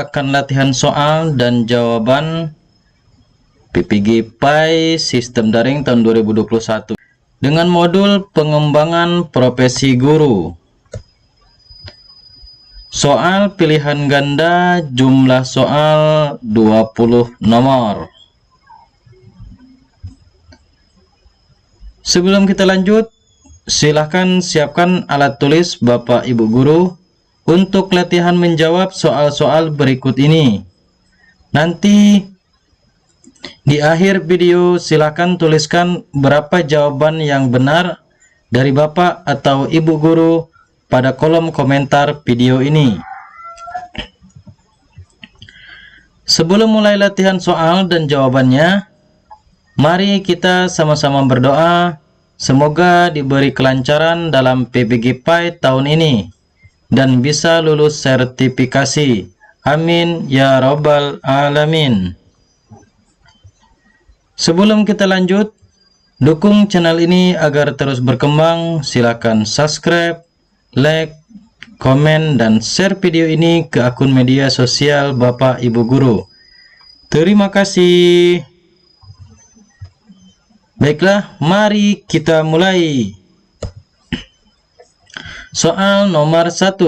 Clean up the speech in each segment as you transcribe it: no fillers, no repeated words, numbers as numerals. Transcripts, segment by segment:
akan latihan soal dan jawaban PPG PAI Sistem Daring tahun 2021 dengan modul pengembangan profesi guru. Soal pilihan ganda, jumlah soal 20 nomor. Sebelum kita lanjut, silahkan siapkan alat tulis Bapak Ibu Guru untuk latihan menjawab soal-soal berikut ini. Nanti di akhir video silahkan tuliskan berapa jawaban yang benar dari Bapak atau Ibu Guru pada kolom komentar video ini. Sebelum mulai latihan soal dan jawabannya, mari kita sama-sama berdoa. Semoga diberi kelancaran dalam PPG PAI tahun ini dan bisa lulus sertifikasi. Amin ya rabbal alamin. Sebelum kita lanjut, dukung channel ini agar terus berkembang. Silakan subscribe, like, komen, dan share video ini ke akun media sosial Bapak Ibu Guru. Terima kasih. Baiklah, mari kita mulai. Soal nomor 1.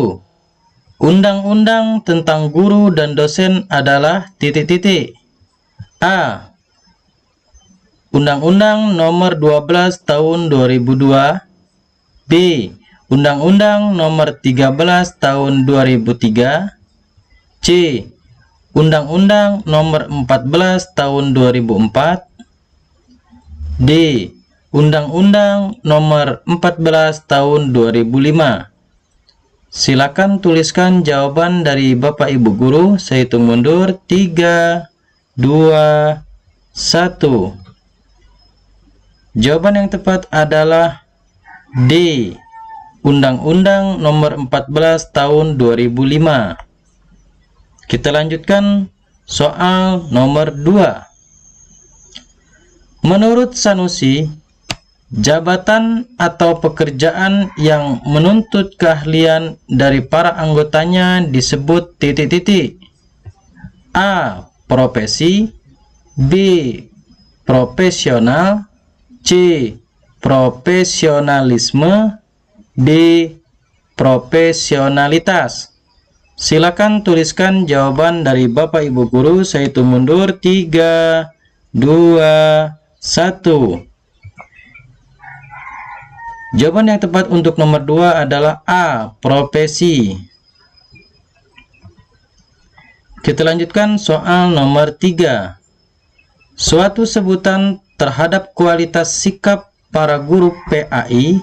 Undang-undang tentang guru dan dosen adalah titik-titik. A. Undang-Undang nomor 12 tahun 2002. B. Undang-Undang nomor 13 tahun 2003. C. Undang-Undang nomor 14 tahun 2004. D. Undang-Undang nomor 14 tahun 2005. Silakan tuliskan jawaban dari Bapak Ibu Guru. Saya hitung mundur. 3, 2, 1. Jawaban yang tepat adalah D. Undang-Undang nomor 14 tahun 2005. Kita lanjutkan soal nomor 2. Menurut Sanusi, jabatan atau pekerjaan yang menuntut keahlian dari para anggotanya disebut titik-titik. A. Profesi. B. Profesional. C. Profesionalisme. D. Profesionalitas. Silakan tuliskan jawaban dari Bapak Ibu Guru. Saya hitung mundur. 3, 2, 1. Jawaban yang tepat untuk nomor 2 adalah A. Profesi. Kita lanjutkan soal nomor 3. Suatu sebutan terhadap kualitas sikap para guru PAI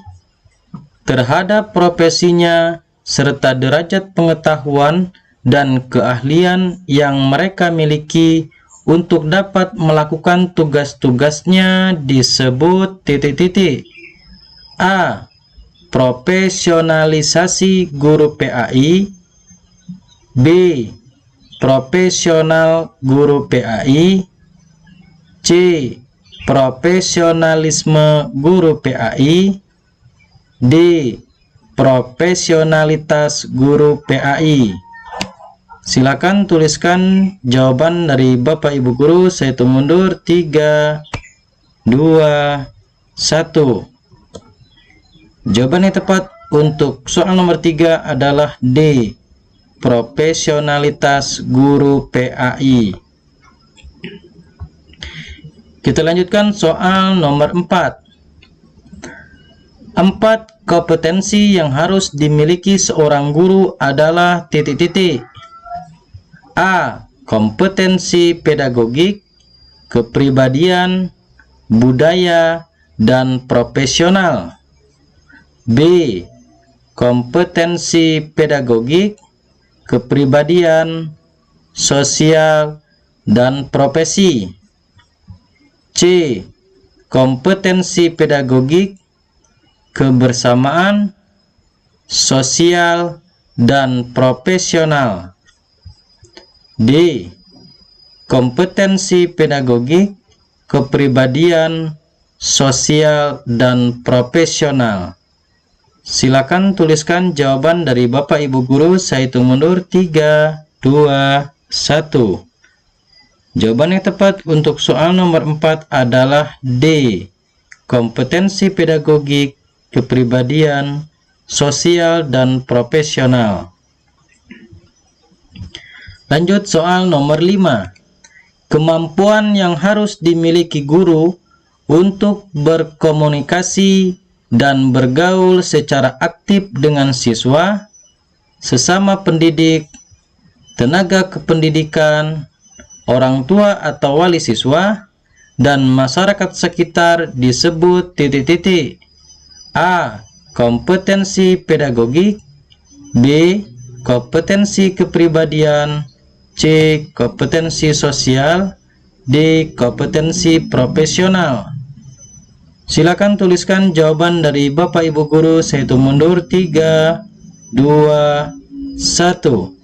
terhadap profesinya serta derajat pengetahuan dan keahlian yang mereka miliki untuk dapat melakukan tugas-tugasnya disebut titik-titik. A. Profesionalisasi guru PAI. B. Profesional guru PAI. C. Profesionalisme guru PAI. D. Profesionalitas guru PAI. Silakan tuliskan jawaban dari Bapak Ibu Guru. Saya hitung mundur. 3, 2, 1. Jawaban yang tepat untuk soal nomor 3 adalah D. Profesionalitas guru PAI. Kita lanjutkan soal nomor 4. 4 kompetensi yang harus dimiliki seorang guru adalah titik-titik. A. Kompetensi pedagogik, kepribadian, budaya, dan profesional. B. Kompetensi pedagogik, kepribadian, sosial, dan profesi. C. Kompetensi pedagogik, kebersamaan, sosial, dan profesional. D. Kompetensi pedagogik, kepribadian, sosial, dan profesional. Silakan tuliskan jawaban dari Bapak Ibu Guru. Saya hitung mundur. 3, 2, 1. Jawaban yang tepat untuk soal nomor 4 adalah D. Kompetensi pedagogik, kepribadian, sosial, dan profesional. Lanjut soal nomor 5. Kemampuan yang harus dimiliki guru untuk berkomunikasi dan bergaul secara aktif dengan siswa, sesama pendidik, tenaga kependidikan, orang tua atau wali siswa, dan masyarakat sekitar disebut titik-titik. A. Kompetensi pedagogik. B. Kompetensi kepribadian. C. Kompetensi sosial. D. Kompetensi profesional. Silakan tuliskan jawaban dari Bapak Ibu Guru. Saya hitung mundur 3, 2, 1.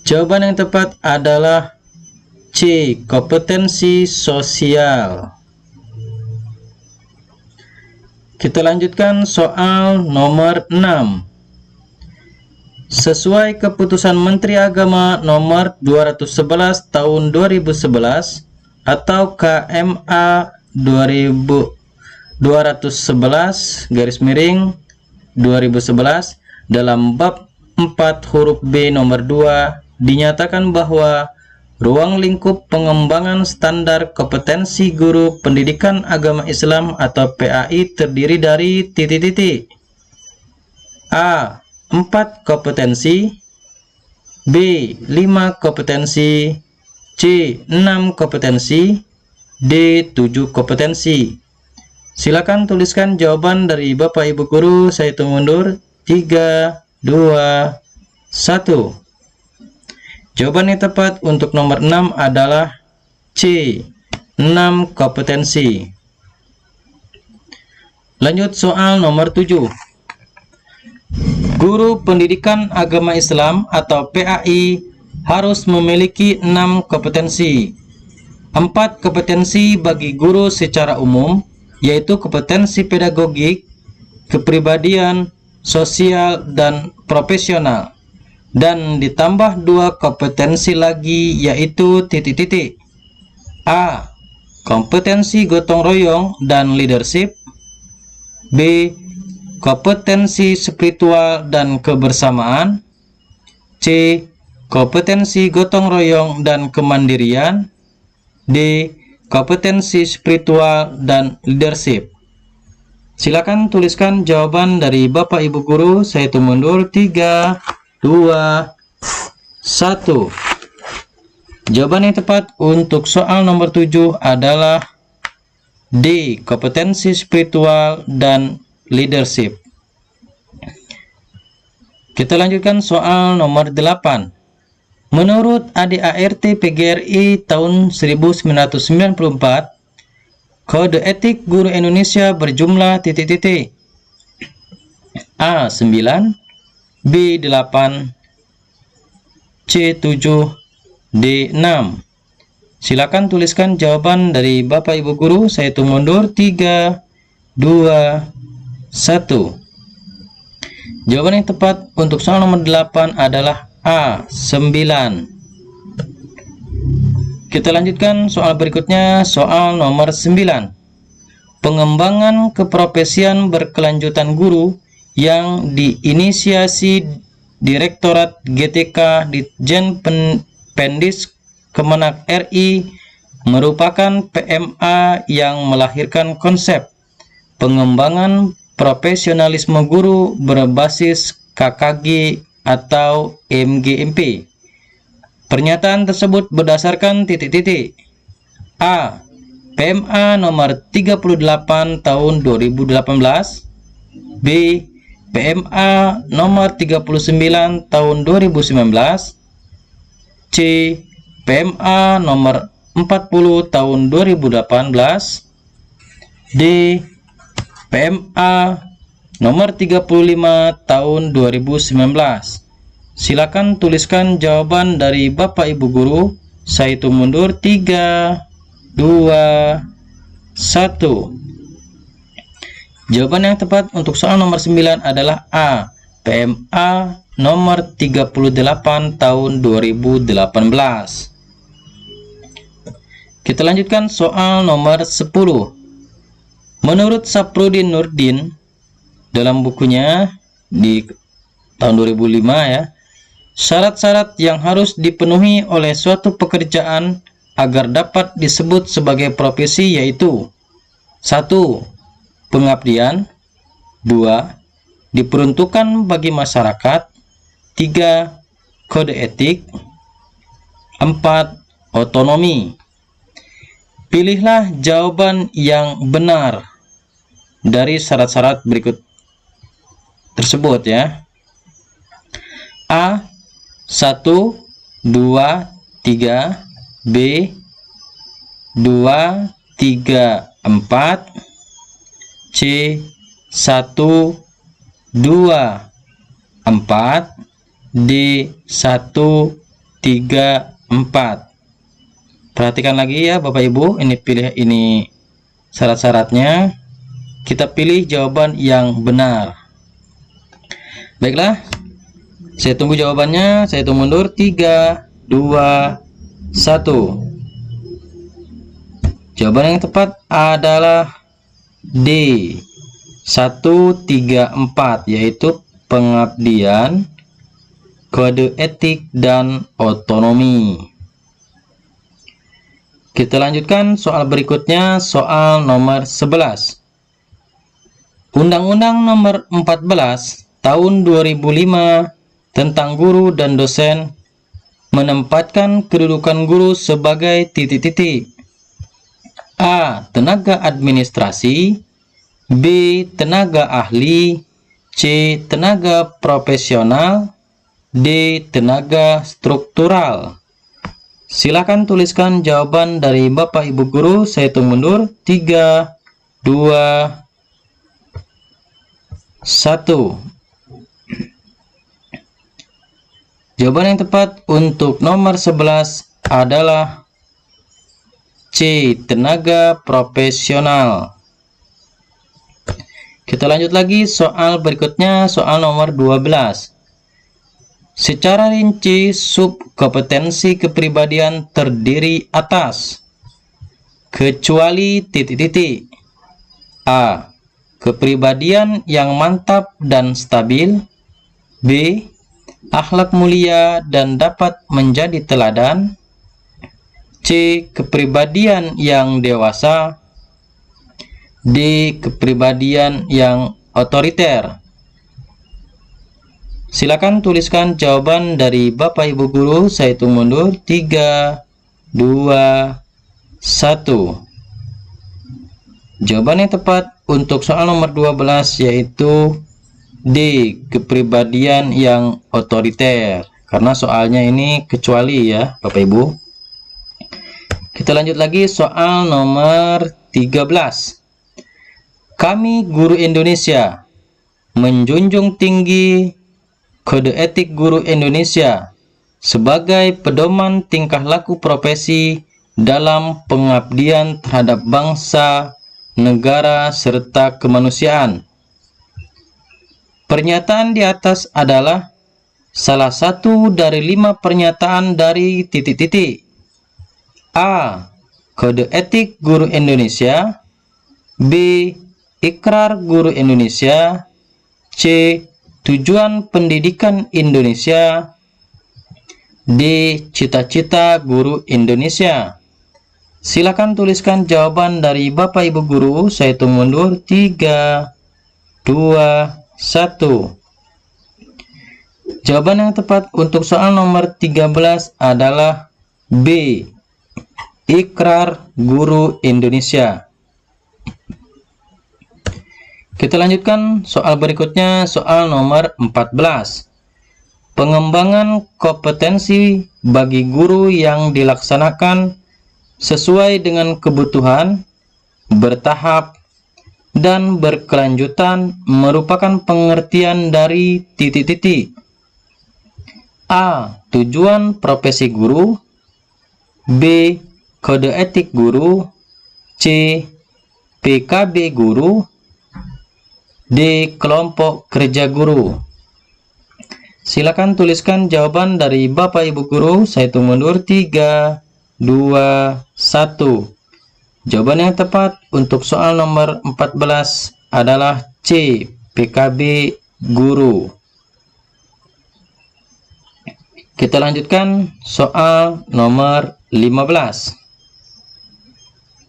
Jawaban yang tepat adalah C. Kompetensi sosial. Kita lanjutkan soal nomor 6. Sesuai keputusan Menteri Agama nomor 211 tahun 2011 atau KMA 211/2011 dalam bab 4 huruf B nomor 2 dinyatakan bahwa ruang lingkup pengembangan standar kompetensi guru pendidikan agama Islam atau PAI terdiri dari titik-titik. A. 4 kompetensi. B. 5 kompetensi. C. 6 kompetensi. D. 7 kompetensi. Silakan tuliskan jawaban dari Bapak Ibu Guru. Saya hitung mundur 3, 2, 1. Jawaban yang tepat untuk nomor 6 adalah C. 6 kompetensi. Lanjut soal nomor 7. Guru pendidikan agama Islam atau PAI harus memiliki 6 kompetensi. 4 kompetensi bagi guru secara umum, yaitu kompetensi pedagogik, kepribadian, sosial, dan profesional. Dan ditambah 2 kompetensi lagi, yaitu titik-titik. A. Kompetensi gotong royong dan leadership. B. Kompetensi spiritual dan kebersamaan. C. Kompetensi gotong royong dan kemandirian. D. Kompetensi spiritual dan leadership. Silakan tuliskan jawaban dari Bapak Ibu Guru. Saya hitung mundur 3, 2, 1. Jawaban yang tepat untuk soal nomor 7 adalah D. Kompetensi spiritual dan leadership. Kita lanjutkan soal nomor 8. Menurut ADART PGRI tahun 1994, kode etik guru Indonesia berjumlah titik-titik. A. 9, B. 8, C. 7, D. 6. Silakan tuliskan jawaban dari Bapak Ibu Guru. Saya hitung mundur 3, 2, 1. Jawaban yang tepat untuk soal nomor 8 adalah A. 9. Kita lanjutkan soal berikutnya, soal nomor 9. Pengembangan keprofesian berkelanjutan guru yang diinisiasi Direktorat GTK Ditjen Pendis Kemenak RI merupakan PMA yang melahirkan konsep pengembangan profesionalisme guru berbasis KKG atau MGMP. Pernyataan tersebut berdasarkan titik-titik. A. PMA nomor 38 tahun 2018. B. PMA nomor 39 tahun 2019. C. PMA nomor 40 tahun 2018. D. PMA nomor 35 tahun 2019. Silakan tuliskan jawaban dari Bapak Ibu Guru. Saya hitung mundur 3, 2, 1. Jawaban yang tepat untuk soal nomor 9 adalah A. PMA nomor 38 tahun 2018. Kita lanjutkan soal nomor 10. Menurut Saprudin Nurdin dalam bukunya di tahun 2005 ya, syarat-syarat yang harus dipenuhi oleh suatu pekerjaan agar dapat disebut sebagai profesi yaitu: 1. Pengabdian. 2. Diperuntukkan bagi masyarakat. 3. Kode etik. 4. Otonomi. Pilihlah jawaban yang benar dari syarat-syarat berikut tersebut ya. A. 1, 2, 3. B. 2, 3, 4. C. 1, 2, 4. D. 1, 3, 4. Perhatikan lagi ya Bapak Ibu, ini syarat-syaratnya. Kita pilih jawaban yang benar. Baiklah, saya tunggu jawabannya. Saya hitung mundur. 3, 2, 1. Jawaban yang tepat adalah D. 1, 3, 4, yaitu pengabdian, kode etik, dan otonomi. Kita lanjutkan soal berikutnya, soal nomor 11. Undang-Undang nomor 14 tahun 2005 tentang guru dan dosen menempatkan kedudukan guru sebagai titik-titik. A. Tenaga administrasi. B. Tenaga ahli. C. Tenaga profesional. D. Tenaga struktural. Silakan tuliskan jawaban dari Bapak Ibu guru. Saya hitung mundur. 3, 2, 1. Jawaban yang tepat untuk nomor 11 adalah C. Tenaga profesional. Kita lanjut lagi soal berikutnya, soal nomor 12. Secara rinci, subkompetensi kepribadian terdiri atas kecuali titik-titik. A. Kepribadian yang mantap dan stabil. B. Akhlak mulia dan dapat menjadi teladan. C. Kepribadian yang dewasa. D. Kepribadian yang otoriter. Silakan tuliskan jawaban dari Bapak Ibu guru. Saya hitung mundur. 3, 2, 1. Jawaban yang tepat untuk soal nomor 12 yaitu D. Kepribadian yang otoriter. Karena soalnya ini kecuali ya Bapak Ibu. Kita lanjut lagi soal nomor 13. Kami guru Indonesia menjunjung tinggi kode etik guru Indonesia sebagai pedoman tingkah laku profesi dalam pengabdian terhadap bangsa, negara, serta kemanusiaan. Pernyataan di atas adalah salah satu dari 5 pernyataan dari titik-titik. A. Kode etik guru Indonesia. B. Ikrar guru Indonesia. C. Tujuan pendidikan Indonesia. D. Cita-cita guru Indonesia. Silakan tuliskan jawaban dari Bapak Ibu guru. Saya hitung mundur. 3, 2, 1. Jawaban yang tepat untuk soal nomor 13 adalah B. Ikrar guru Indonesia. Kita lanjutkan soal berikutnya, soal nomor 14. Pengembangan kompetensi bagi guru yang dilaksanakan sesuai dengan kebutuhan, bertahap, dan berkelanjutan merupakan pengertian dari titik-titik. A. Tujuan profesi guru. B. Kode etik guru. C. PKB guru. D. Kelompok kerja guru. Silakan tuliskan jawaban dari Bapak Ibu Guru. Saya hitung mundur 3, 2, 1. Jawaban yang tepat untuk soal nomor 14 adalah C. PKB guru. Kita lanjutkan soal nomor 15.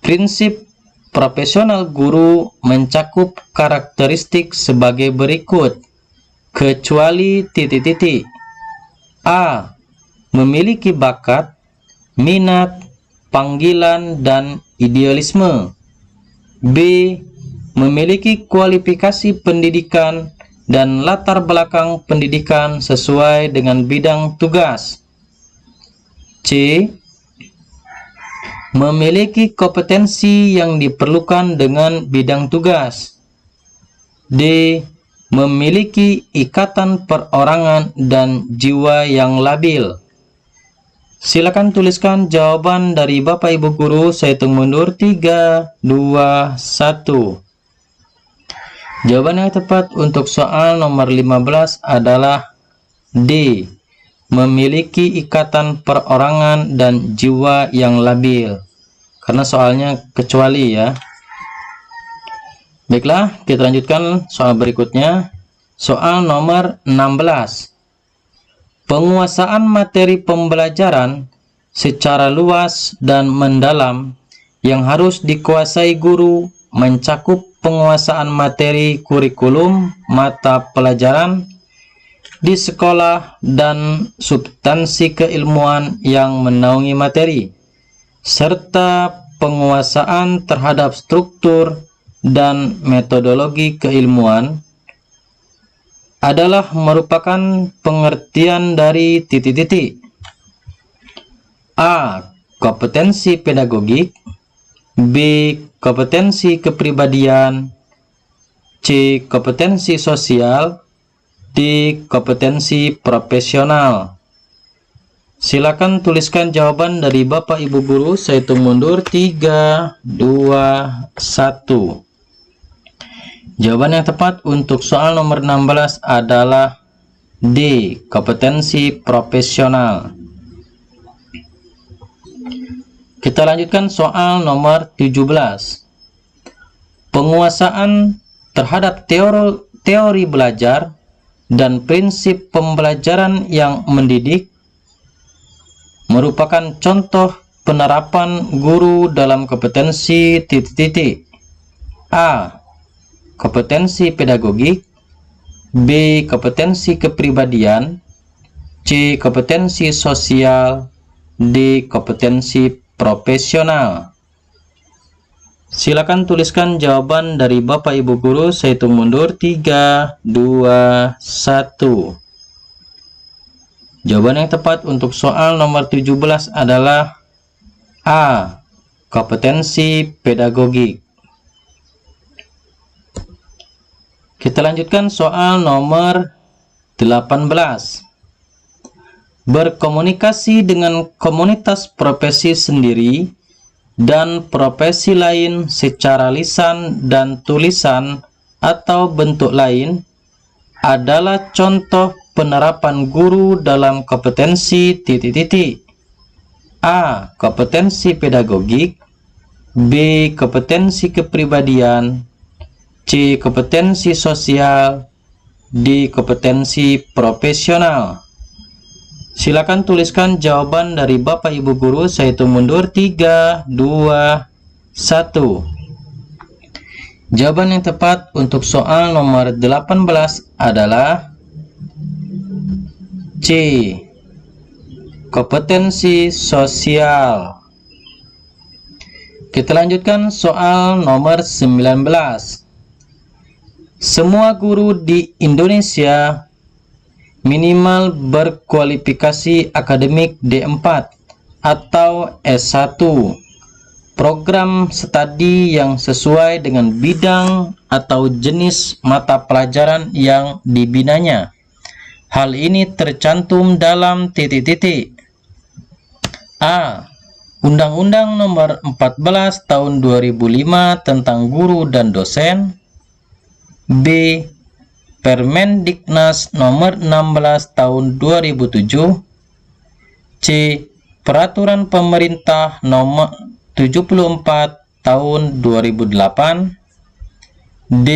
Prinsip profesional guru mencakup karakteristik sebagai berikut, kecuali titik-titik. A. Memiliki bakat, minat, panggilan, dan idealisme. B. Memiliki kualifikasi pendidikan dan latar belakang pendidikan sesuai dengan bidang tugas. C. Memiliki kompetensi yang diperlukan dengan bidang tugas. D. Memiliki ikatan perorangan dan jiwa yang labil. Silakan tuliskan jawaban dari Bapak Ibu Guru. Saya hitung mundur 3, 2, 1. Jawaban yang tepat untuk soal nomor 15 adalah D. Memiliki ikatan perorangan dan jiwa yang labil. Karena soalnya kecuali ya. Baiklah, kita lanjutkan soal berikutnya. Soal nomor 16. Penguasaan materi pembelajaran secara luas dan mendalam yang harus dikuasai guru mencakup penguasaan materi kurikulum mata pelajaran di sekolah dan substansi keilmuan yang menaungi materi, serta penguasaan terhadap struktur dan metodologi keilmuan adalah merupakan pengertian dari titik-titik. A. Kompetensi pedagogik. B. Kompetensi kepribadian. C. Kompetensi sosial. D. Kompetensi profesional. Silakan tuliskan jawaban dari Bapak Ibu Guru. Saya hitung mundur 3, 2, 1. Jawaban yang tepat untuk soal nomor 16 adalah D. Kompetensi profesional. Kita lanjutkan soal nomor 17. Penguasaan terhadap teori belajar dan prinsip pembelajaran yang mendidik merupakan contoh penerapan guru dalam kompetensi titik-titik. A. Kompetensi pedagogik. B. Kompetensi kepribadian. C. Kompetensi sosial. D. Kompetensi profesional. Silakan tuliskan jawaban dari Bapak Ibu Guru. Saya hitung mundur 3, 2, 1. Jawaban yang tepat untuk soal nomor 17 adalah A. Kompetensi pedagogik. Kita lanjutkan soal nomor 18. Berkomunikasi dengan komunitas profesi sendiri dan profesi lain secara lisan dan tulisan atau bentuk lain adalah contoh penerapan guru dalam kompetensi titik-titik. A. Kompetensi pedagogik. B. Kompetensi kepribadian. C. Kompetensi sosial. D. Kompetensi profesional. Silakan tuliskan jawaban dari Bapak Ibu Guru. Saya hitung mundur 3, 2, 1. Jawaban yang tepat untuk soal nomor 18 adalah C. Kompetensi sosial. Kita lanjutkan soal nomor 19. Semua guru di Indonesia minimal berkualifikasi akademik D4 atau S1, program studi yang sesuai dengan bidang atau jenis mata pelajaran yang dibinanya. Hal ini tercantum dalam titik-titik. A. Undang-Undang Nomor 14 Tahun 2005 tentang Guru dan Dosen. B. Permendiknas nomor 16 tahun 2007, C. Peraturan pemerintah nomor 74 tahun 2008, D.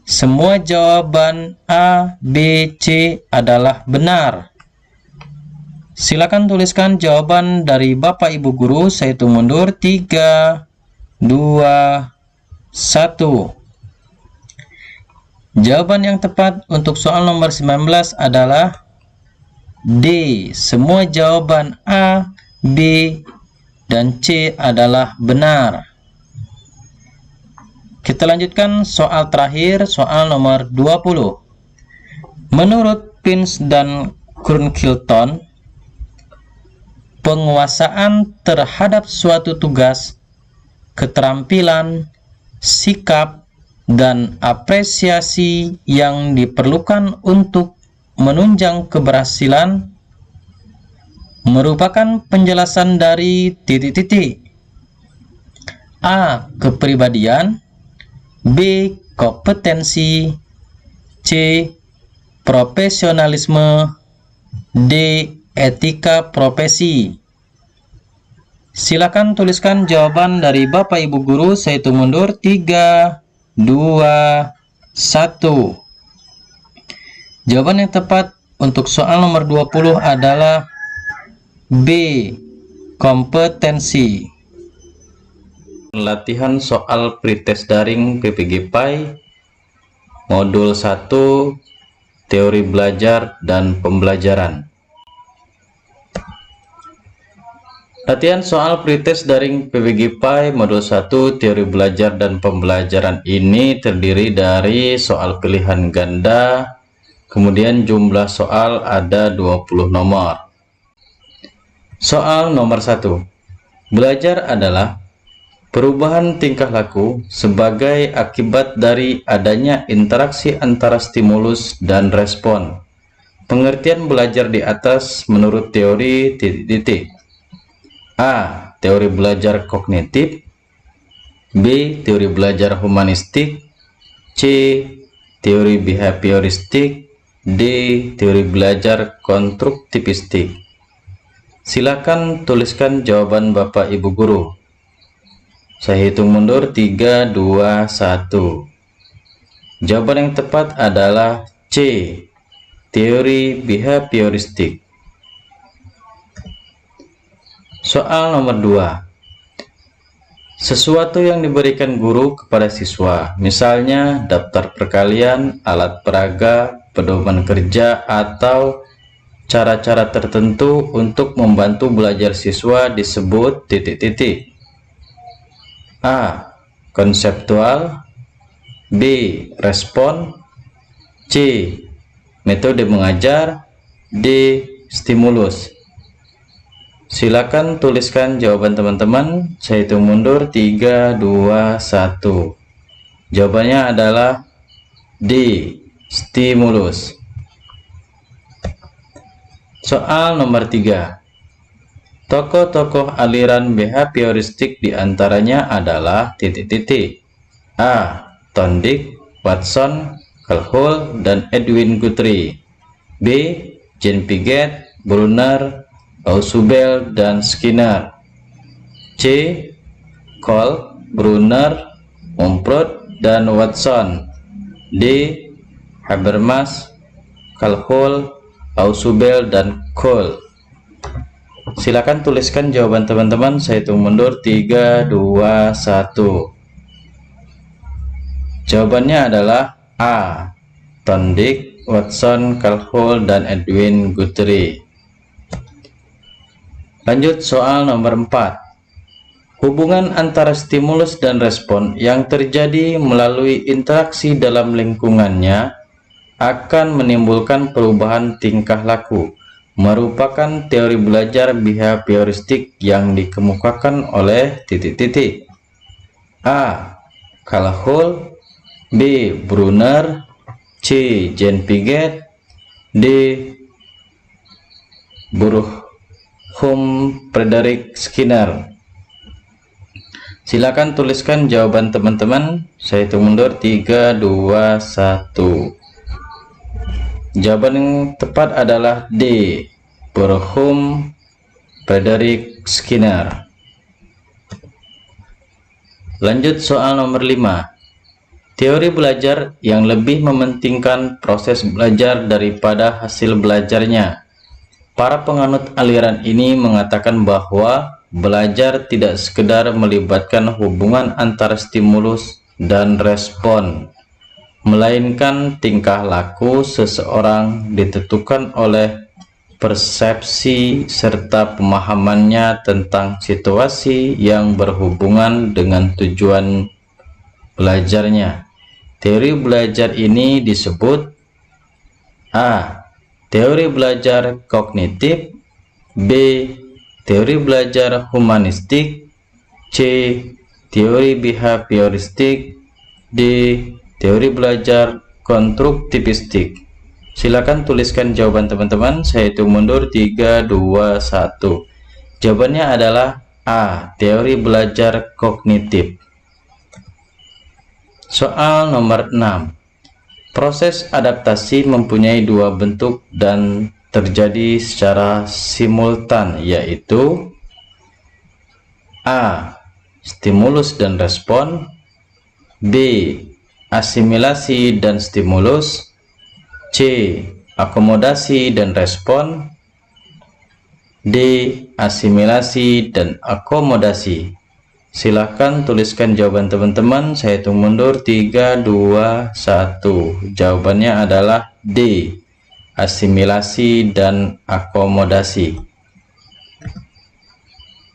Semua jawaban A, B, C adalah benar. Silakan tuliskan jawaban dari Bapak Ibu Guru. Saya hitung mundur 3, 2, 1. Jawaban yang tepat untuk soal nomor 19 adalah D. Semua jawaban A, B, dan C adalah benar. Kita lanjutkan soal terakhir, soal nomor 20. Menurut Pins dan Kronkilton, penguasaan terhadap suatu tugas, keterampilan, sikap, dan apresiasi yang diperlukan untuk menunjang keberhasilan merupakan penjelasan dari titik-titik. A. Kepribadian, B. Kompetensi, C. Profesionalisme, D. Etika profesi. Silakan tuliskan jawaban dari Bapak Ibu Guru. Saya hitung mundur 3, 2, 1. Jawaban yang tepat untuk soal nomor 20 adalah B. Kompetensi. Latihan soal pretest daring PPG-PAI Modul 1, Teori belajar dan pembelajaran. Latihan soal pretest daring PPG-PAI Modul 1 Teori belajar dan pembelajaran ini terdiri dari soal pilihan ganda, kemudian jumlah soal ada 20 nomor. Soal nomor 1. Belajar adalah perubahan tingkah laku sebagai akibat dari adanya interaksi antara stimulus dan respon. Pengertian belajar di atas menurut teori titik-titik. A. Teori belajar kognitif, B. Teori belajar humanistik, C. Teori behavioristik, D. Teori belajar konstruktivistik. Silakan tuliskan jawaban Bapak Ibu Guru. Saya hitung mundur 3, 2, 1. Jawaban yang tepat adalah C. Teori behavioristik. Soal nomor 2. Sesuatu yang diberikan guru kepada siswa, misalnya daftar perkalian, alat peraga, pedoman kerja, atau cara-cara tertentu untuk membantu belajar siswa disebut titik-titik. A. Konseptual, B. Respon, C. Metode mengajar, D. Stimulus. Silakan tuliskan jawaban teman-teman. Saya hitung mundur 3, 2, 1. Jawabannya adalah D. Stimulus. Soal nomor 3. Tokoh-tokoh aliran behavioristik diantaranya adalah titik-titik. A. Thorndike, Watson, Calhoun, dan Edwin Guthrie. B. Jean Piaget, Brunner, Ausubel, dan Skinner. C. Cole, Brunner, Mumford, dan Watson. D. Habermas, Calhoun, Ausubel, dan Cole. Silakan tuliskan jawaban teman-teman. Saya hitung mundur 3, 2, 1. Jawabannya adalah A. Thorndike, Watson, Calhoun, dan Edwin Guthrie. Lanjut soal nomor 4. Hubungan antara stimulus dan respon yang terjadi melalui interaksi dalam lingkungannya akan menimbulkan perubahan tingkah laku, merupakan teori belajar behavioristik yang dikemukakan oleh titik-titik. A. Calhoun, B. Brunner, C. Jean Piaget, D. Frederick Skinner. Silakan tuliskan jawaban teman-teman. Saya hitung mundur 3, 2, 1. Jawaban yang tepat adalah D. Bochum Friedrich Skinner. Lanjut soal nomor 5. Teori belajar yang lebih mementingkan proses belajar daripada hasil belajarnya. Para penganut aliran ini mengatakan bahwa belajar tidak sekedar melibatkan hubungan antara stimulus dan respon, melainkan tingkah laku seseorang ditentukan oleh persepsi serta pemahamannya tentang situasi yang berhubungan dengan tujuan belajarnya. Teori belajar ini disebut A. Teori belajar kognitif, B. Teori belajar humanistik, C. Teori behavioristik, D. Teori belajar konstruktivistik. Silakan tuliskan jawaban teman-teman. Saya hitung mundur 3, 2, 1. Jawabannya adalah A. Teori belajar kognitif. Soal nomor 6. Proses adaptasi mempunyai dua bentuk dan terjadi secara simultan, yaitu A. Stimulus dan respon, B. Asimilasi dan stimulus, C. Akomodasi dan respon, D. Asimilasi dan akomodasi. Silahkan tuliskan jawaban teman-teman. Saya hitung mundur 3, 2, 1. Jawabannya adalah D. Asimilasi dan akomodasi.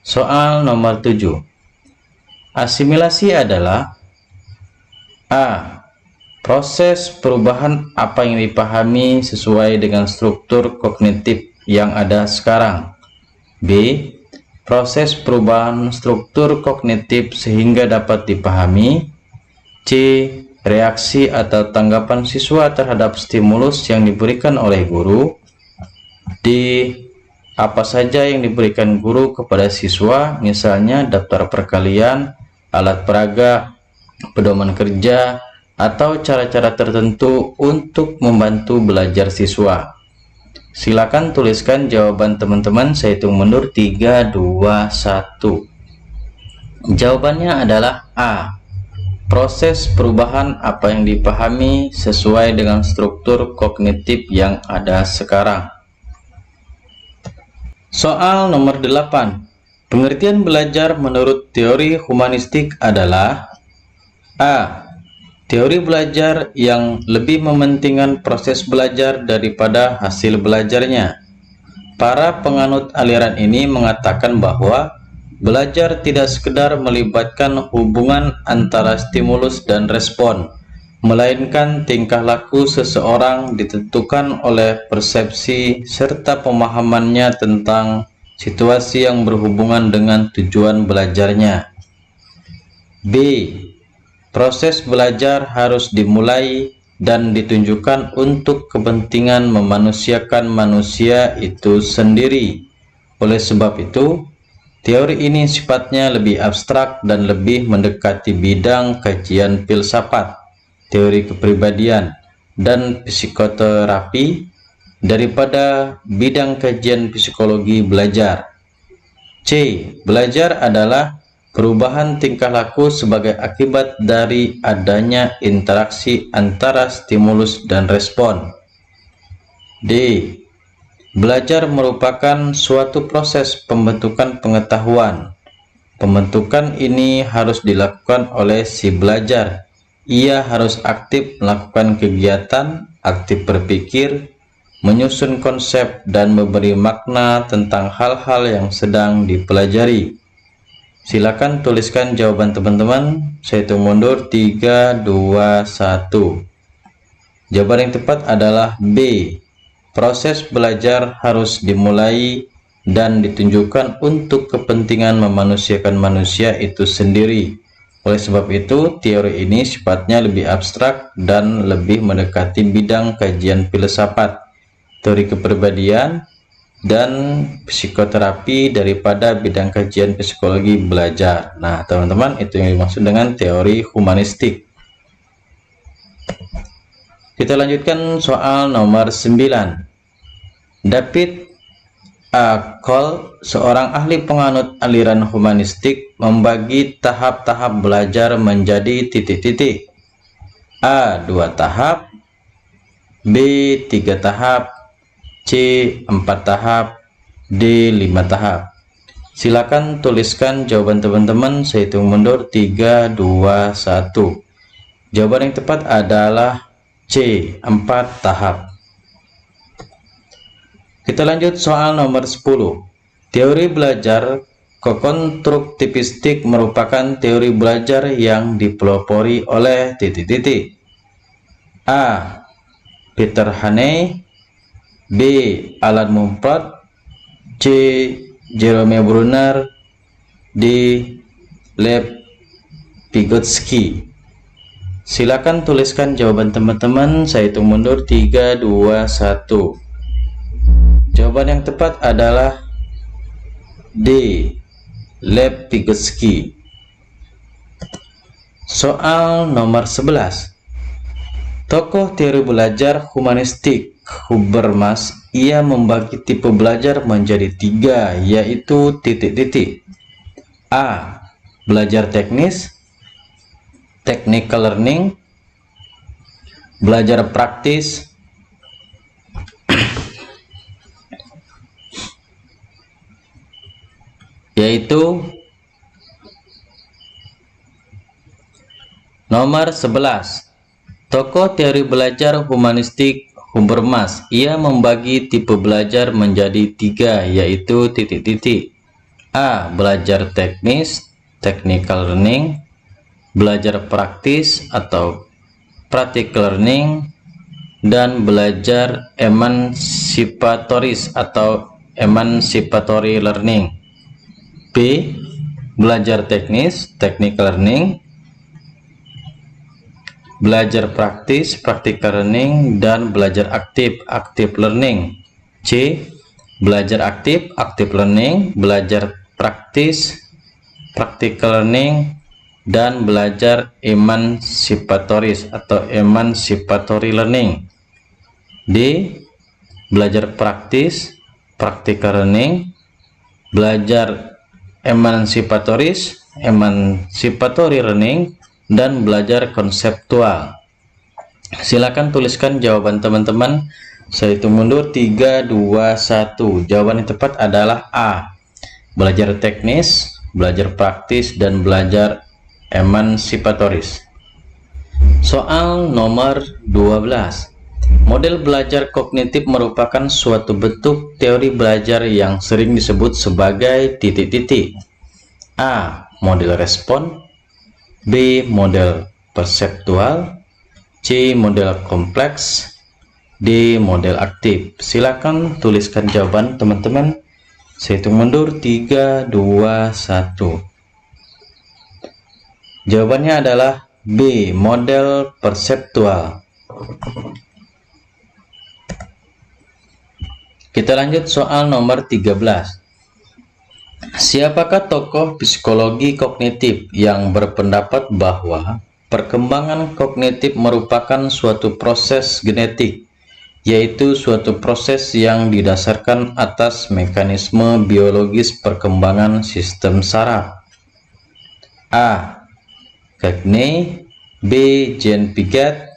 Soal nomor 7. Asimilasi adalah A. Proses perubahan apa yang dipahami sesuai dengan struktur kognitif yang ada sekarang. B. Proses perubahan struktur kognitif sehingga dapat dipahami. C. Reaksi atau tanggapan siswa terhadap stimulus yang diberikan oleh guru. D. Apa saja yang diberikan guru kepada siswa, misalnya daftar perkalian, alat peraga, pedoman kerja, atau cara-cara tertentu untuk membantu belajar siswa. Silakan tuliskan jawaban teman-teman. Saya hitung mundur 3, 2, 1. Jawabannya adalah A. Proses perubahan apa yang dipahami sesuai dengan struktur kognitif yang ada sekarang. Soal nomor 8. Pengertian belajar menurut teori humanistik adalah A. Teori belajar yang lebih mementingkan proses belajar daripada hasil belajarnya. Para penganut aliran ini mengatakan bahwa belajar tidak sekedar melibatkan hubungan antara stimulus dan respon, melainkan tingkah laku seseorang ditentukan oleh persepsi serta pemahamannya tentang situasi yang berhubungan dengan tujuan belajarnya. B. Proses belajar harus dimulai dan ditunjukkan untuk kepentingan memanusiakan manusia itu sendiri. Oleh sebab itu, teori ini sifatnya lebih abstrak dan lebih mendekati bidang kajian filsafat, teori kepribadian, dan psikoterapi daripada bidang kajian psikologi belajar. C. Belajar adalah perubahan tingkah laku sebagai akibat dari adanya interaksi antara stimulus dan respon. D. Belajar merupakan suatu proses pembentukan pengetahuan. Pembentukan ini harus dilakukan oleh si belajar. Ia harus aktif melakukan kegiatan, aktif berpikir, menyusun konsep, dan memberi makna tentang hal-hal yang sedang dipelajari. Silakan tuliskan jawaban teman-teman. Saya hitung mundur 3, 2, 1. Jawaban yang tepat adalah B. Proses belajar harus dimulai dan ditunjukkan untuk kepentingan memanusiakan manusia itu sendiri. Oleh sebab itu, teori ini sifatnya lebih abstrak dan lebih mendekati bidang kajian filsafat, teori kepribadian, dan psikoterapi daripada bidang kajian psikologi belajar. Nah, teman-teman, itu yang dimaksud dengan teori humanistik. Kita lanjutkan soal nomor 9. David A. Cole, seorang ahli penganut aliran humanistik, membagi tahap-tahap belajar menjadi titik-titik. A. 2 tahap, B. 3 tahap, C. 4 tahap, D. 5 tahap. Silakan tuliskan jawaban teman-teman. Saya hitung mundur 3, 2, 1. Jawaban yang tepat adalah C. 4 tahap. Kita lanjut soal nomor 10. Teori belajar konstruktivistik merupakan teori belajar yang dipelopori oleh titik-titik. A. Peter Haney, B. Alan Mumford, C. Jerome Bruner, D. Lev Vygotsky. Silakan tuliskan jawaban teman-teman. Saya hitung mundur 3, 2, 1. Jawaban yang tepat adalah D. Lev Vygotsky. Soal nomor 11. Tokoh teori belajar humanistik Habermas, ia membagi tipe belajar menjadi 3, yaitu titik-titik. A. Belajar teknis, technical learning, belajar praktis, yaitu nomor 11. Tokoh teori belajar humanistik Habermas, ia membagi tipe belajar menjadi 3, yaitu titik-titik. A. Belajar teknis, technical learning, belajar praktis atau practical learning, dan belajar emansipatoris atau emancipatory learning. B. Belajar teknis, technical learning, belajar praktis, practical learning, dan belajar aktif, active learning. C. Belajar aktif, active learning, belajar praktis, practical learning, dan belajar emancipatoris atau emancipatory learning. D. Belajar praktis, practical learning, belajar emancipatoris, emancipatory learning, dan belajar konseptual. Silakan tuliskan jawaban teman-teman. Saya hitung mundur 3, 2, 1. Jawaban yang tepat adalah A. Belajar teknis, belajar praktis, dan belajar emancipatoris. Soal nomor 12. Model belajar kognitif merupakan suatu bentuk teori belajar yang sering disebut sebagai titik-titik. A. Model respon, B. Model perseptual, C. Model kompleks, D. Model aktif. Silakan tuliskan jawaban teman-teman. Saya hitung mundur 3, 2, 1. Jawabannya adalah B. Model perseptual. Kita lanjut soal nomor 13. Siapakah tokoh psikologi kognitif yang berpendapat bahwa perkembangan kognitif merupakan suatu proses genetik, yaitu suatu proses yang didasarkan atas mekanisme biologis perkembangan sistem saraf? A. Cagney, B. Jean Piaget,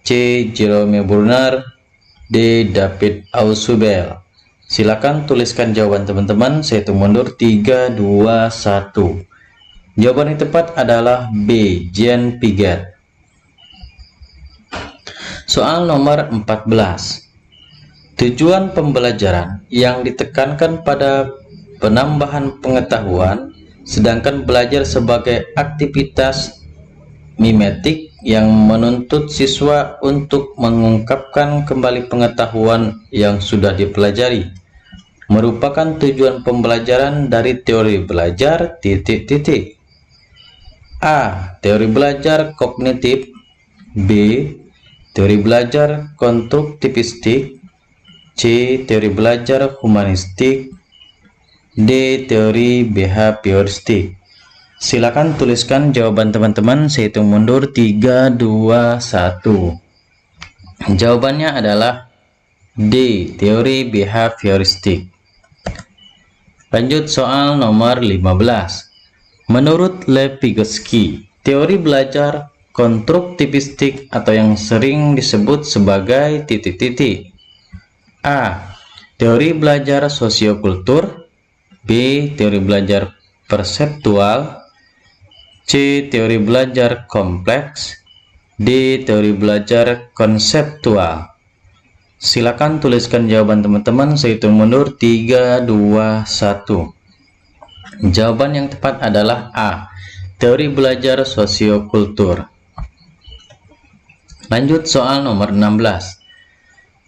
C. Jerome Bruner, D. David Ausubel. Silakan tuliskan jawaban teman-teman. Saya hitung mundur 3, 2, 1. Jawaban yang tepat adalah B. Jean Piaget. Soal nomor 14. Tujuan pembelajaran yang ditekankan pada penambahan pengetahuan, sedangkan belajar sebagai aktivitas mimetik yang menuntut siswa untuk mengungkapkan kembali pengetahuan yang sudah dipelajari, merupakan tujuan pembelajaran dari teori belajar titik-titik. A. Teori belajar kognitif, B. Teori belajar konstruktivistik, C. Teori belajar humanistik, D. Teori behavioristik. Silakan tuliskan jawaban teman-teman. Saya hitung mundur 3, 2, 1. Jawabannya adalah D. Teori behavioristik. Lanjut soal nomor 15. Menurut Lev Vygotsky, teori belajar konstruktivistik atau yang sering disebut sebagai titik-titik. A. Teori belajar sosiokultur. B. Teori belajar perseptual. C. Teori belajar kompleks. D. Teori belajar konseptual. Silakan tuliskan jawaban teman-teman. Saya hitung mundur 3, 2, 1. Jawaban yang tepat adalah A. Teori belajar sosiokultur. Lanjut soal nomor 16.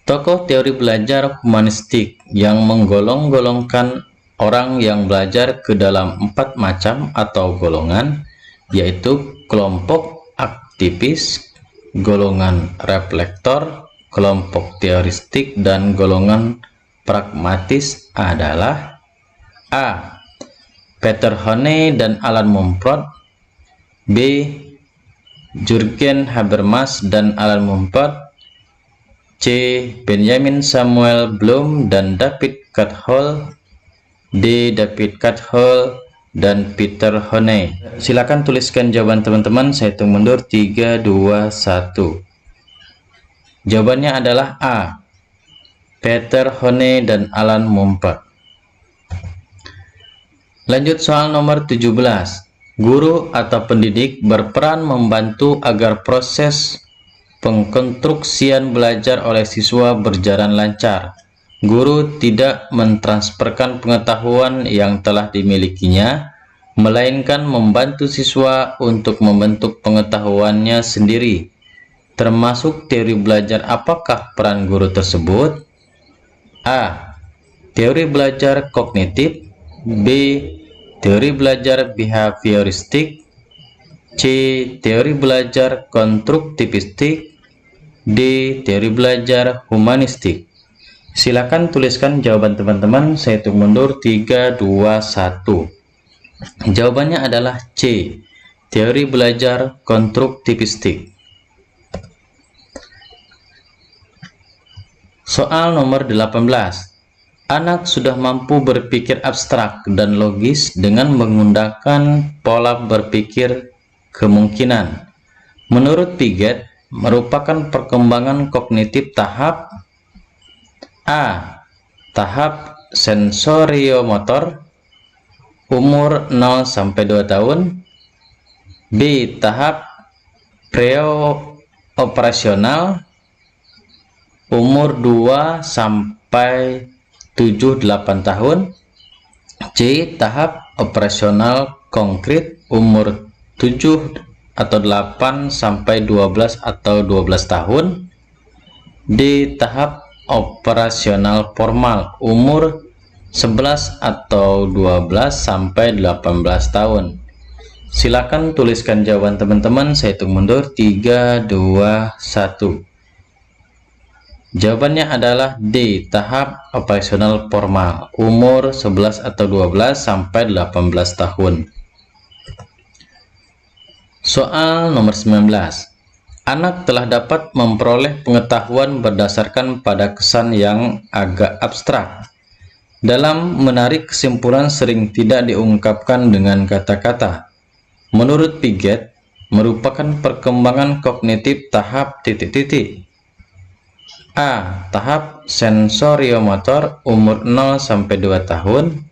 Tokoh teori belajar humanistik yang menggolong-golongkan orang yang belajar ke dalam 4 macam atau golongan, yaitu kelompok aktivis, golongan reflektor, kelompok teoristik, dan golongan pragmatis adalah A. Peter Honey dan Alan Mumford. B. Jürgen Habermas dan Alan Mumford. C. Benjamin Samuel Bloom dan David Cathall. D. David Cathall dan Peter Honey. Silakan tuliskan jawaban teman-teman. Saya hitung mundur 3, 2, 1. Jawabannya adalah A. Peter Honey dan Alan Mumford. Lanjut soal nomor 17. Guru atau pendidik berperan membantu agar proses pengkonstruksian belajar oleh siswa berjalan lancar. Guru tidak mentransferkan pengetahuan yang telah dimilikinya, melainkan membantu siswa untuk membentuk pengetahuannya sendiri. Termasuk teori belajar apakah peran guru tersebut? A. Teori belajar kognitif. B. Teori belajar behavioristik. C. Teori belajar konstruktivistik. D. Teori belajar humanistik. Silakan tuliskan jawaban teman-teman. Saya hitung mundur 3, 2, 1. Jawabannya adalah C. Teori belajar konstruktivistik. Soal nomor 18. Anak sudah mampu berpikir abstrak dan logis dengan menggunakan pola berpikir kemungkinan. Menurut Piaget, merupakan perkembangan kognitif tahap A. Tahap sensoriomotor, umur 0-2 tahun. B. Tahap pre-operasional, umur 2-7-8 tahun. C. Tahap operasional konkret, umur 7 atau 8 sampai 12 atau 12 tahun. D. Tahap operasional formal, umur 11 atau 12 sampai 18 tahun. Silakan tuliskan jawaban teman-teman. Saya hitung mundur 3, 2, 1. Jawabannya adalah D. Tahap operasional formal, umur 11 atau 12 sampai 18 tahun. Soal nomor 19. Anak telah dapat memperoleh pengetahuan berdasarkan pada kesan yang agak abstrak. Dalam menarik kesimpulan sering tidak diungkapkan dengan kata-kata. Menurut Piaget, merupakan perkembangan kognitif tahap titik-titik. A. Tahap sensoriomotor, umur 0-2 tahun.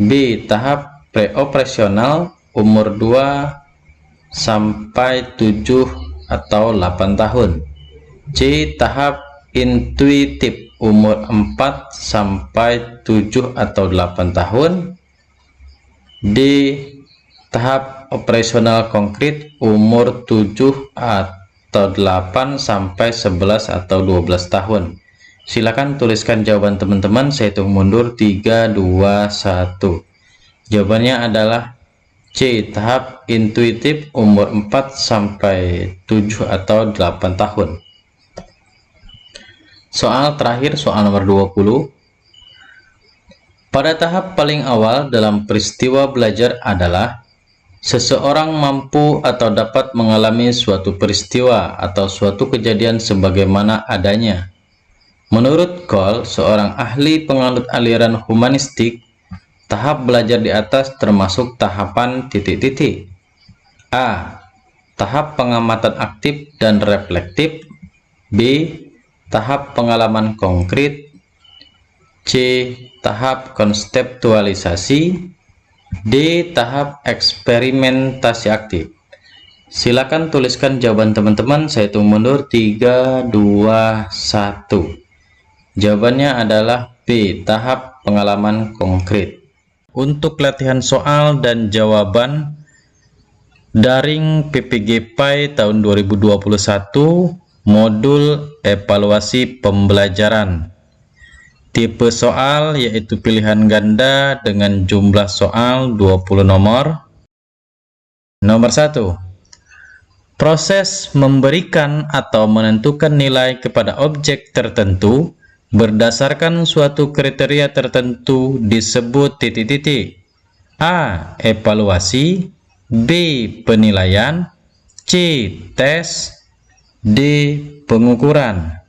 B. Tahap preoperasional, umur 2-7 atau 8 tahun. C. Tahap intuitif, umur 4-7 atau 8 tahun. D. Tahap operasional konkret, umur 7 atau 8 sampai 11 atau 12 tahun. Silakan tuliskan jawaban teman-teman. Saya hitung mundur 3, 2, 1. Jawabannya adalah C. Tahap intuitif, umur 4 sampai 7 atau 8 tahun. Soal terakhir, soal nomor 20. Pada tahap paling awal dalam peristiwa belajar adalah Seseorang mampu atau dapat mengalami suatu peristiwa atau suatu kejadian sebagaimana adanya. Menurut Cole, seorang ahli penganut aliran humanistik, tahap belajar di atas termasuk tahapan titik-titik. A. Tahap pengamatan aktif dan reflektif. B. Tahap pengalaman konkret. C. Tahap konseptualisasi. D. Tahap eksperimentasi aktif. Silakan tuliskan jawaban teman-teman. Saya hitung mundur 3, 2, 1. Jawabannya adalah B. Tahap pengalaman konkret. Untuk latihan soal dan jawaban daring PPG-PAI tahun 2021, modul evaluasi pembelajaran. Tipe soal yaitu pilihan ganda dengan jumlah soal 20 nomor. Nomor 1. Proses memberikan atau menentukan nilai kepada objek tertentu berdasarkan suatu kriteria tertentu disebut titik-titik. A. Evaluasi. B. Penilaian. C. Tes. D. Pengukuran.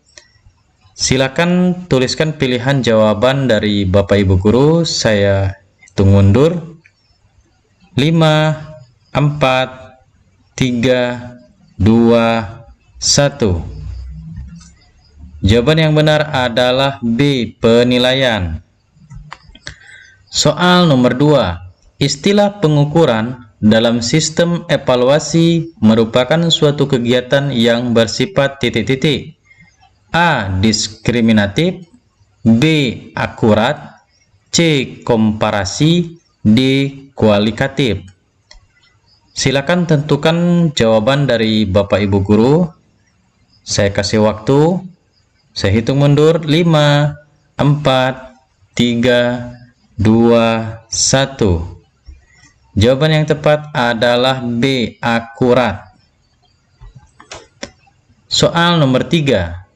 Silakan tuliskan pilihan jawaban dari Bapak Ibu Guru. Saya hitung mundur. 5, 4, 3, 2, 1. Jawaban yang benar adalah B. Penilaian. Soal nomor 2. Istilah pengukuran dalam sistem evaluasi merupakan suatu kegiatan yang bersifat titik-titik. A. Diskriminatif. B. Akurat. C. Komparasi. D. Kualitatif. Silakan tentukan jawaban dari Bapak Ibu Guru. Saya kasih waktu. Saya hitung mundur. 5, 4, 3, 2, 1. Jawaban yang tepat adalah B. Akurat. Soal nomor 3.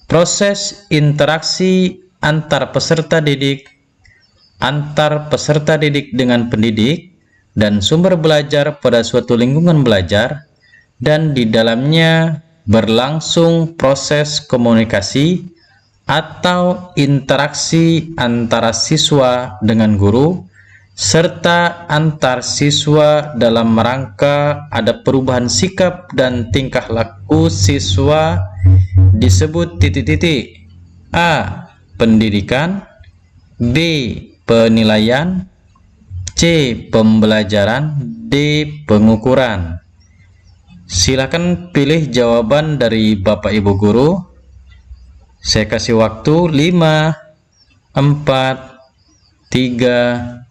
Proses interaksi antar peserta didik dengan pendidik dan sumber belajar pada suatu lingkungan belajar, dan di dalamnya berlangsung proses komunikasi atau interaksi antara siswa dengan guru serta antar siswa dalam rangka ada perubahan sikap dan tingkah laku siswa disebut titik-titik. A. Pendidikan. B. Penilaian. C. Pembelajaran. D. Pengukuran. Silakan pilih jawaban dari Bapak Ibu Guru. Saya kasih waktu. 5, 4, 3,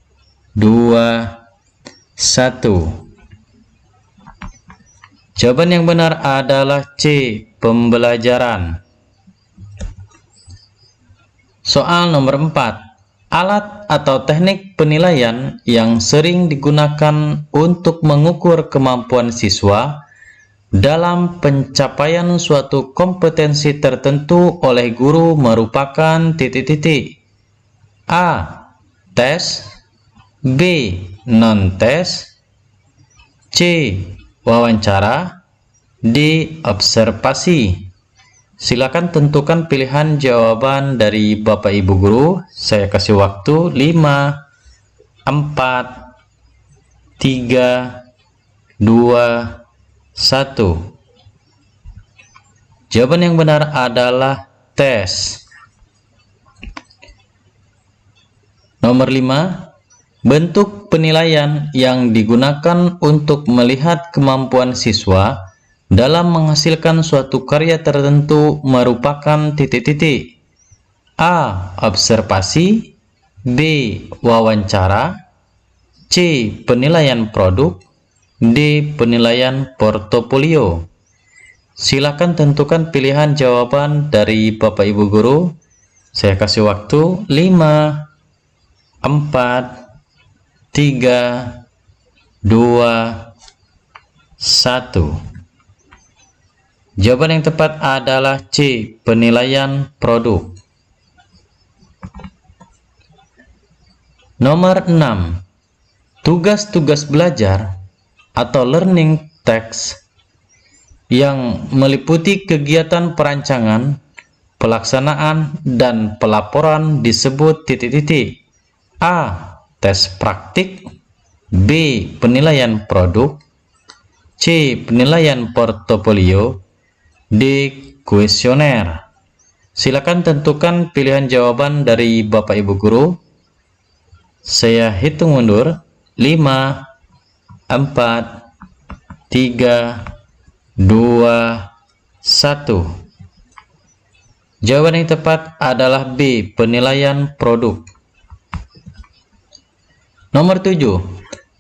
2, 1. Jawaban yang benar adalah C. Pembelajaran. Soal nomor 4. Alat atau teknik penilaian yang sering digunakan untuk mengukur kemampuan siswa dalam pencapaian suatu kompetensi tertentu oleh guru merupakan titik-titik. A. Tes. B. Non-tes. C. Wawancara. D. Observasi. Silakan tentukan pilihan jawaban dari Bapak Ibu Guru. Saya kasih waktu. 5, 4, 3, 2, 1. Jawaban yang benar adalah tes. Nomor 5. Bentuk penilaian yang digunakan untuk melihat kemampuan siswa dalam menghasilkan suatu karya tertentu merupakan titik-titik. A. Observasi. B. Wawancara. C. Penilaian produk. D. Penilaian portofolio. Silakan tentukan pilihan jawaban dari Bapak Ibu Guru. Saya kasih waktu. 5, 4, 3, 2, 1. Jawaban yang tepat adalah C. Penilaian produk. Nomor 6. Tugas-tugas belajar atau learning text yang meliputi kegiatan perancangan, pelaksanaan, dan pelaporan disebut titik-titik. A. Tes praktik. B. Penilaian produk. C. Penilaian portofolio. D. Kuesioner. Silakan tentukan pilihan jawaban dari Bapak Ibu Guru. Saya hitung mundur. 5, 4, 3, 2, 1. Jawaban yang tepat adalah B. Penilaian produk. Nomor 7.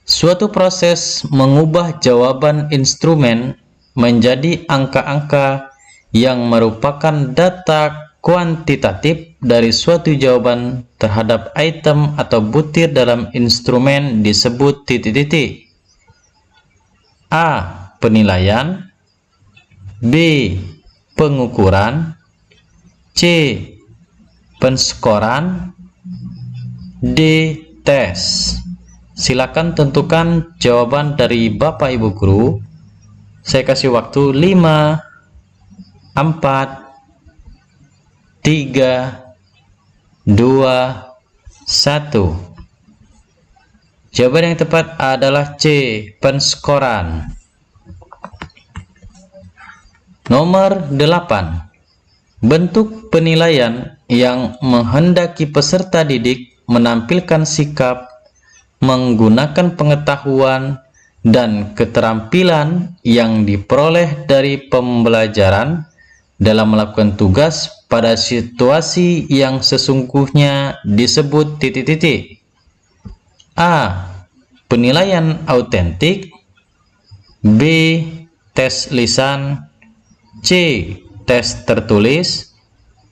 Suatu proses mengubah jawaban instrumen menjadi angka-angka yang merupakan data kuantitatif dari suatu jawaban terhadap item atau butir dalam instrumen disebut titik-titik. A. Penilaian. B. Pengukuran. C. Penskoran. D. Tes. Silakan tentukan jawaban dari Bapak Ibu Guru. Saya kasih waktu 5, 4, 3, 2, 1. Jawaban yang tepat adalah C. Penskoran. Nomor 8. Bentuk penilaian yang menghendaki peserta didik menampilkan sikap, menggunakan pengetahuan, dan keterampilan yang diperoleh dari pembelajaran dalam melakukan tugas pada situasi yang sesungguhnya disebut titik-titik. A. Penilaian autentik. B. Tes lisan. C. Tes tertulis.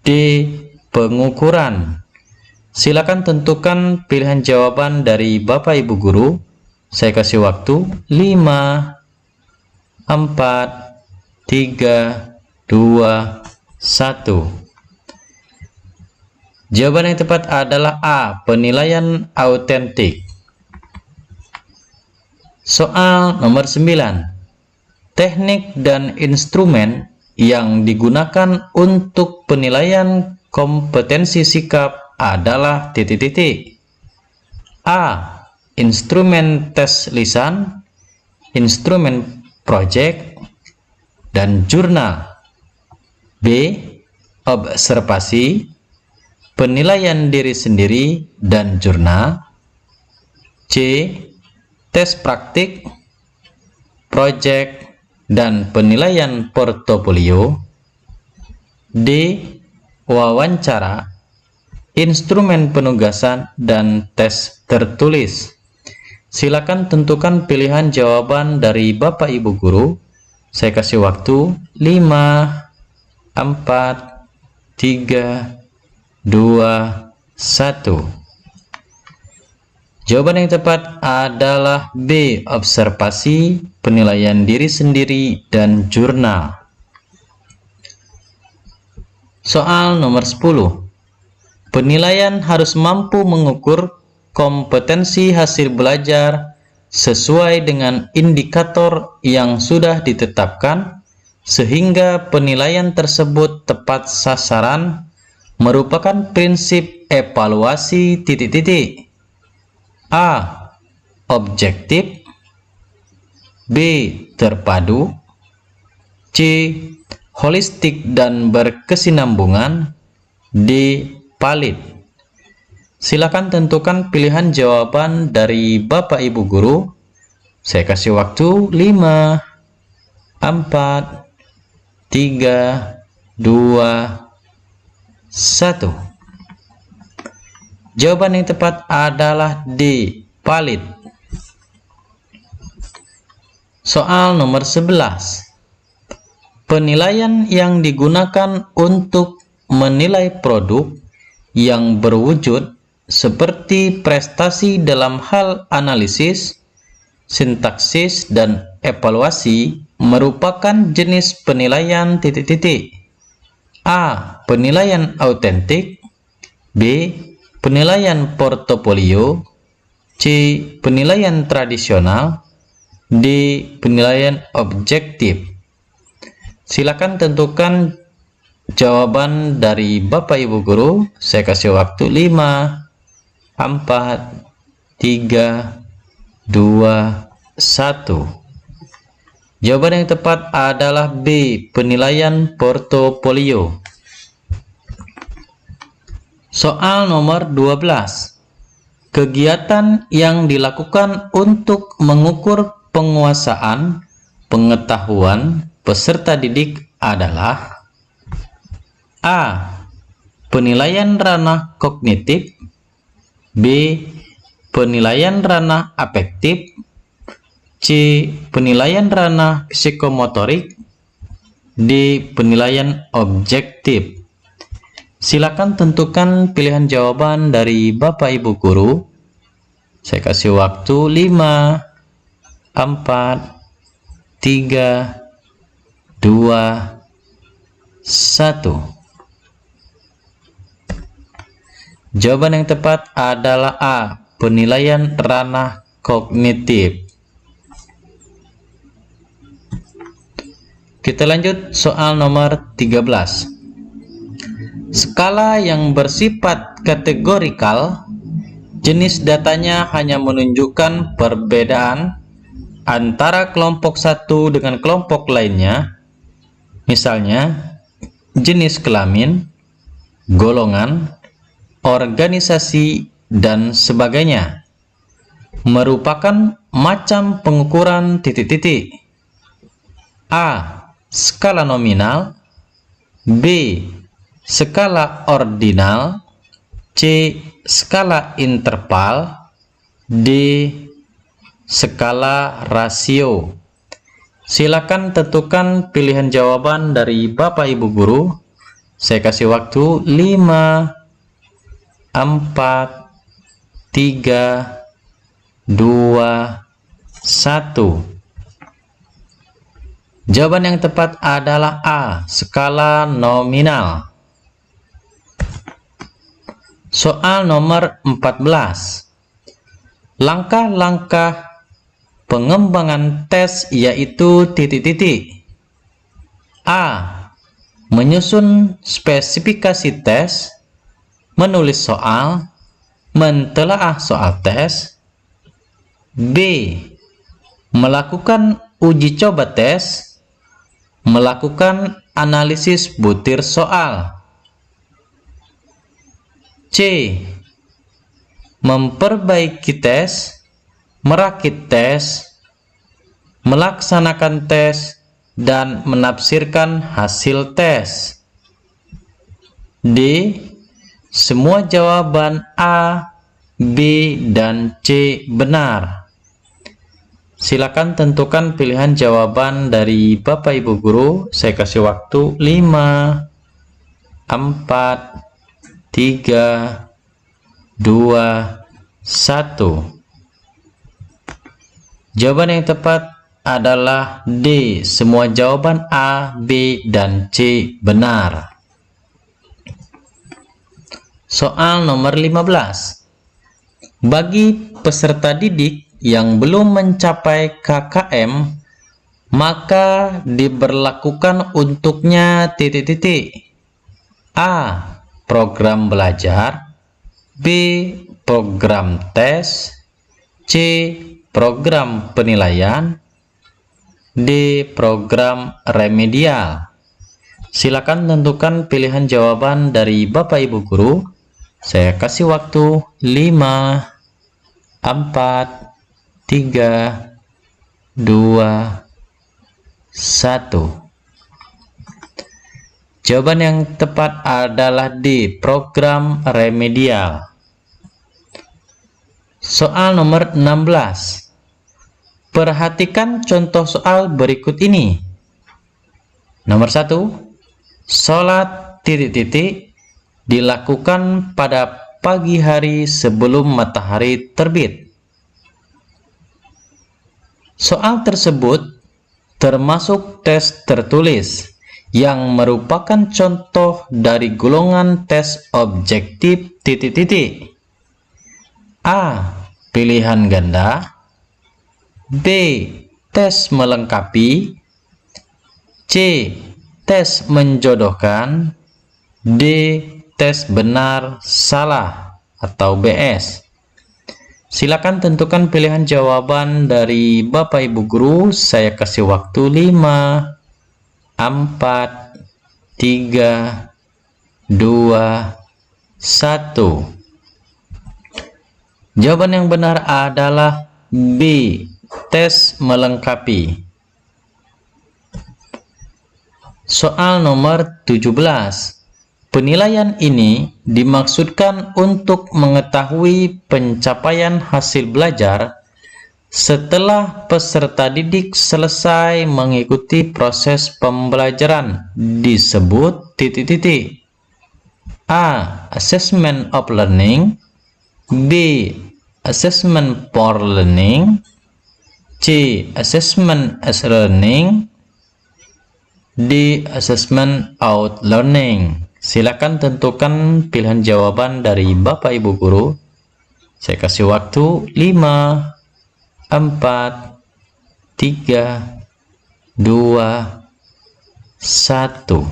D. Pengukuran. Silakan tentukan pilihan jawaban dari Bapak Ibu Guru. Saya kasih waktu 5, 4, 3, 2, 1. Jawaban yang tepat adalah A. Penilaian autentik. Soal nomor 9. Teknik dan instrumen yang digunakan untuk penilaian kompetensi sikap adalah titik-titik. A. Instrumen tes lisan, instrumen project, dan jurnal. B. Observasi, penilaian diri sendiri, dan jurnal. C. Tes praktik, project, dan penilaian portofolio. D. Wawancara, instrumen penugasan, dan tes tertulis. Silakan tentukan pilihan jawaban dari Bapak Ibu Guru. Saya kasih waktu 5, 4, 3, 2, 1. Jawaban yang tepat adalah B. Observasi, penilaian diri sendiri, dan jurnal. Soal nomor 10. Penilaian harus mampu mengukur kompetensi hasil belajar sesuai dengan indikator yang sudah ditetapkan, sehingga penilaian tersebut tepat sasaran, merupakan prinsip evaluasi titik-titik. A. Objektif. B. Terpadu. C. Holistik dan berkesinambungan. D. Valid. Silakan tentukan pilihan jawaban dari Bapak Ibu Guru. Saya kasih waktu 5, 4, 3, 2, 1. Jawaban yang tepat adalah D. Valid. Soal nomor 11. Penilaian yang digunakan untuk menilai produk yang berwujud seperti prestasi dalam hal analisis, sintaksis, dan evaluasi merupakan jenis penilaian titik-titik. A. Penilaian autentik. B. Penilaian portofolio. C. Penilaian tradisional. D. Penilaian objektif. Silakan tentukan jawaban dari Bapak Ibu Guru. Saya kasih waktu 5, 4, 3, 2, 1. Jawaban yang tepat adalah B. Penilaian portofolio. Soal nomor 12. Kegiatan yang dilakukan untuk mengukur penguasaan pengetahuan peserta didik adalah A. Penilaian ranah kognitif, B. Penilaian ranah afektif, C. Penilaian ranah psikomotorik, D. Penilaian objektif. Silakan tentukan pilihan jawaban dari Bapak Ibu Guru. Saya kasih waktu 5, 4, 3, 2, 1. Jawaban yang tepat adalah A. Penilaian ranah kognitif. Kita lanjut soal nomor 13. Skala yang bersifat kategorikal, jenis datanya hanya menunjukkan perbedaan antara kelompok satu dengan kelompok lainnya, misalnya jenis kelamin, golongan, organisasi, dan sebagainya. Merupakan macam pengukuran titik-titik. A. Skala nominal, B. Skala ordinal, C. Skala interval, D. Skala rasio. Silakan tentukan pilihan jawaban dari Bapak Ibu Guru. Saya kasih waktu 5, 4, 3, 2, 1. Jawaban yang tepat adalah A. Skala nominal. Soal nomor 14. Langkah-langkah pengembangan tes yaitu titik-titik. A. Menyusun spesifikasi tes, menulis soal, mentelaah soal tes. B. Melakukan uji coba tes, melakukan analisis butir soal. C. Memperbaiki tes, merakit tes, melaksanakan tes, dan menafsirkan hasil tes. D. Semua jawaban A, B, dan C benar. Silakan tentukan pilihan jawaban dari Bapak Ibu Guru. Saya kasih waktu 5, 4, 3, 2, 1. Jawaban yang tepat adalah D. Semua jawaban A, B, dan C benar. Soal nomor 15. Bagi peserta didik yang belum mencapai KKM, maka diberlakukan untuknya titik-titik. A. Program belajar, B. Program tes, C. Program penilaian, D. Program remedial. Silakan tentukan pilihan jawaban dari Bapak Ibu Guru. Saya kasih waktu 5, 4, 3, 2, 1. Jawaban yang tepat adalah D. Program remedial. Soal nomor 16. Perhatikan contoh soal berikut ini. Nomor 1. Sholat titik-titik dilakukan pada pagi hari sebelum matahari terbit. Soal tersebut termasuk tes tertulis yang merupakan contoh dari golongan tes objektif titik-titik. A. Pilihan ganda, B. tes melengkapi, C. tes menjodohkan, D. tes benar salah atau BS. Silakan tentukan pilihan jawaban dari Bapak Ibu Guru. Saya kasih waktu 5, 4, 3, 2, 1. Jawaban yang benar adalah B. tes melengkapi. Soal nomor 17. Penilaian ini dimaksudkan untuk mengetahui pencapaian hasil belajar setelah peserta didik selesai mengikuti proses pembelajaran. Disebut titik-titik. A. Assessment of learning, B. Assessment for learning, C. Assessment as learning, D. Assessment out learning. Silakan tentukan pilihan jawaban dari Bapak Ibu Guru. Saya kasih waktu 5, 4, 3, 2, 1.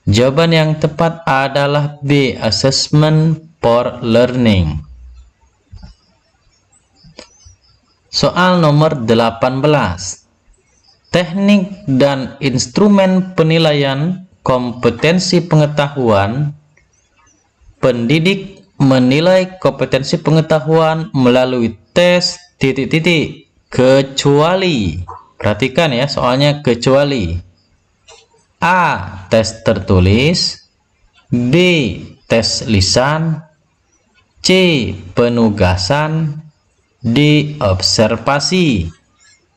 Jawaban yang tepat adalah B. Assessment for learning. Soal nomor 18. Teknik dan instrumen penilaian kompetensi pengetahuan. Pendidik menilai kompetensi pengetahuan melalui tes titik-titik kecuali. Perhatikan ya, soalnya kecuali. A. Tes tertulis, B. Tes lisan, C. Penugasan, D. Observasi.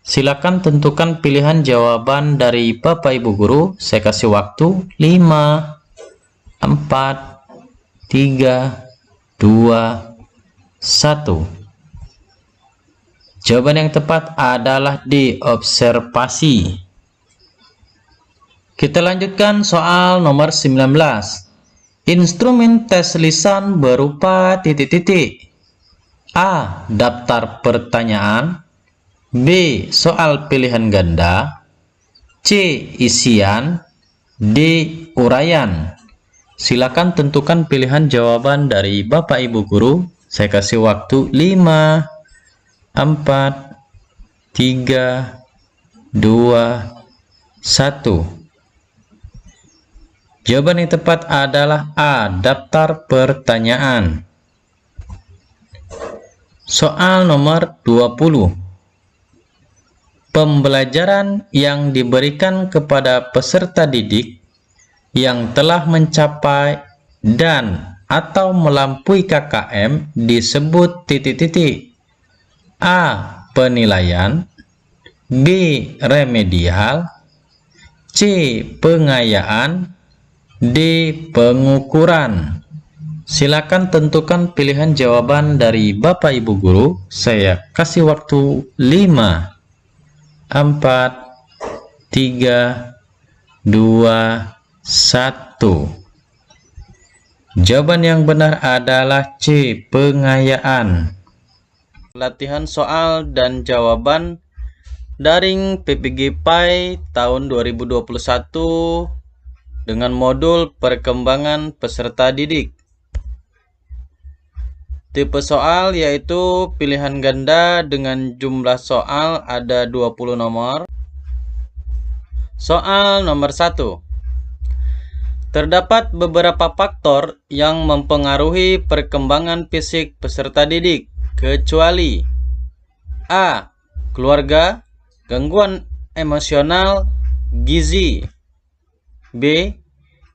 Silakan tentukan pilihan jawaban dari Bapak Ibu Guru. Saya kasih waktu 5, 4, 3, 2, 1. Jawaban yang tepat adalah D. Observasi. Kita lanjutkan soal nomor 19. Instrumen tes lisan berupa titik-titik. A. Daftar pertanyaan, B. Soal pilihan ganda, C. Isian, D. Uraian. Silakan tentukan pilihan jawaban dari Bapak Ibu Guru. Saya kasih waktu 5, 4, 3, 2, 1. Jawaban yang tepat adalah A. Daftar pertanyaan. Soal nomor 20. Pembelajaran yang diberikan kepada peserta didik yang telah mencapai dan atau melampaui KKM disebut titik-titik. A. Penilaian, B. Remedial, C. Pengayaan, D. Pengukuran. Silakan tentukan pilihan jawaban dari Bapak Ibu Guru. Saya kasih waktu 5, 4, 3, 2, 1. Jawaban yang benar adalah C. Pengayaan. Latihan soal dan jawaban daring PPG PAI tahun 2021 dengan modul perkembangan peserta didik. Tipe soal yaitu pilihan ganda dengan jumlah soal ada 20 nomor. Soal nomor 1. Terdapat beberapa faktor yang mempengaruhi perkembangan fisik peserta didik, kecuali A. Keluarga, gangguan emosional, gizi, B.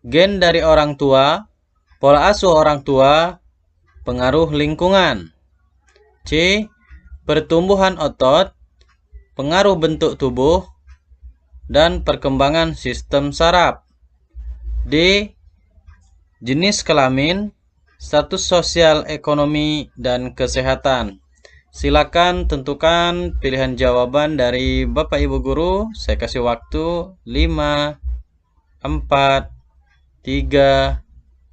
Gen dari orang tua, pola asuh orang tua, pengaruh lingkungan, C. Pertumbuhan otot, pengaruh bentuk tubuh, dan perkembangan sistem saraf, D. Jenis kelamin, status sosial ekonomi, dan kesehatan. Silakan tentukan pilihan jawaban dari Bapak Ibu Guru. Saya kasih waktu 5, 4, 3,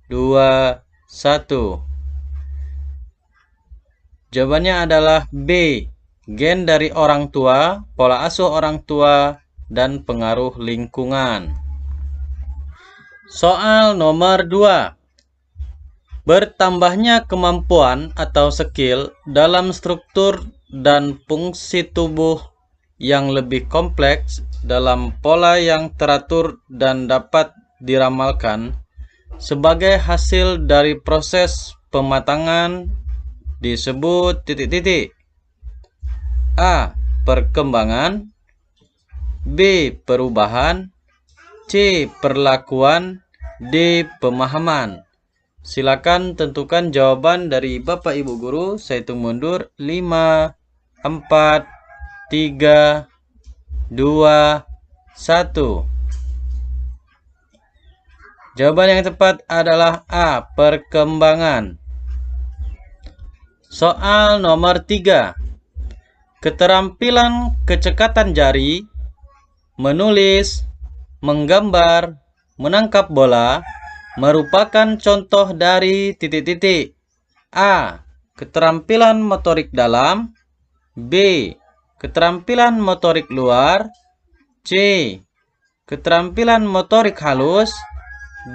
2, 1. Jawabannya adalah B. gen dari orang tua, pola asuh orang tua, dan pengaruh lingkungan. Soal nomor 2. Bertambahnya kemampuan atau skill dalam struktur dan fungsi tubuh yang lebih kompleks dalam pola yang teratur dan dapat diramalkan sebagai hasil dari proses pematangan disebut titik-titik. A. Perkembangan. B. Perubahan. C. Perlakuan. D. Pemahaman. Silakan tentukan jawaban dari Bapak Ibu Guru. Saya hitung mundur. 5, 4, 3, 2, 1. Jawaban yang tepat adalah A. Perkembangan. Soal nomor 3. Keterampilan kecekatan jari, menulis, menggambar, menangkap bola merupakan contoh dari titik-titik. A. Keterampilan motorik dalam. B. Keterampilan motorik luar. C. Keterampilan motorik halus.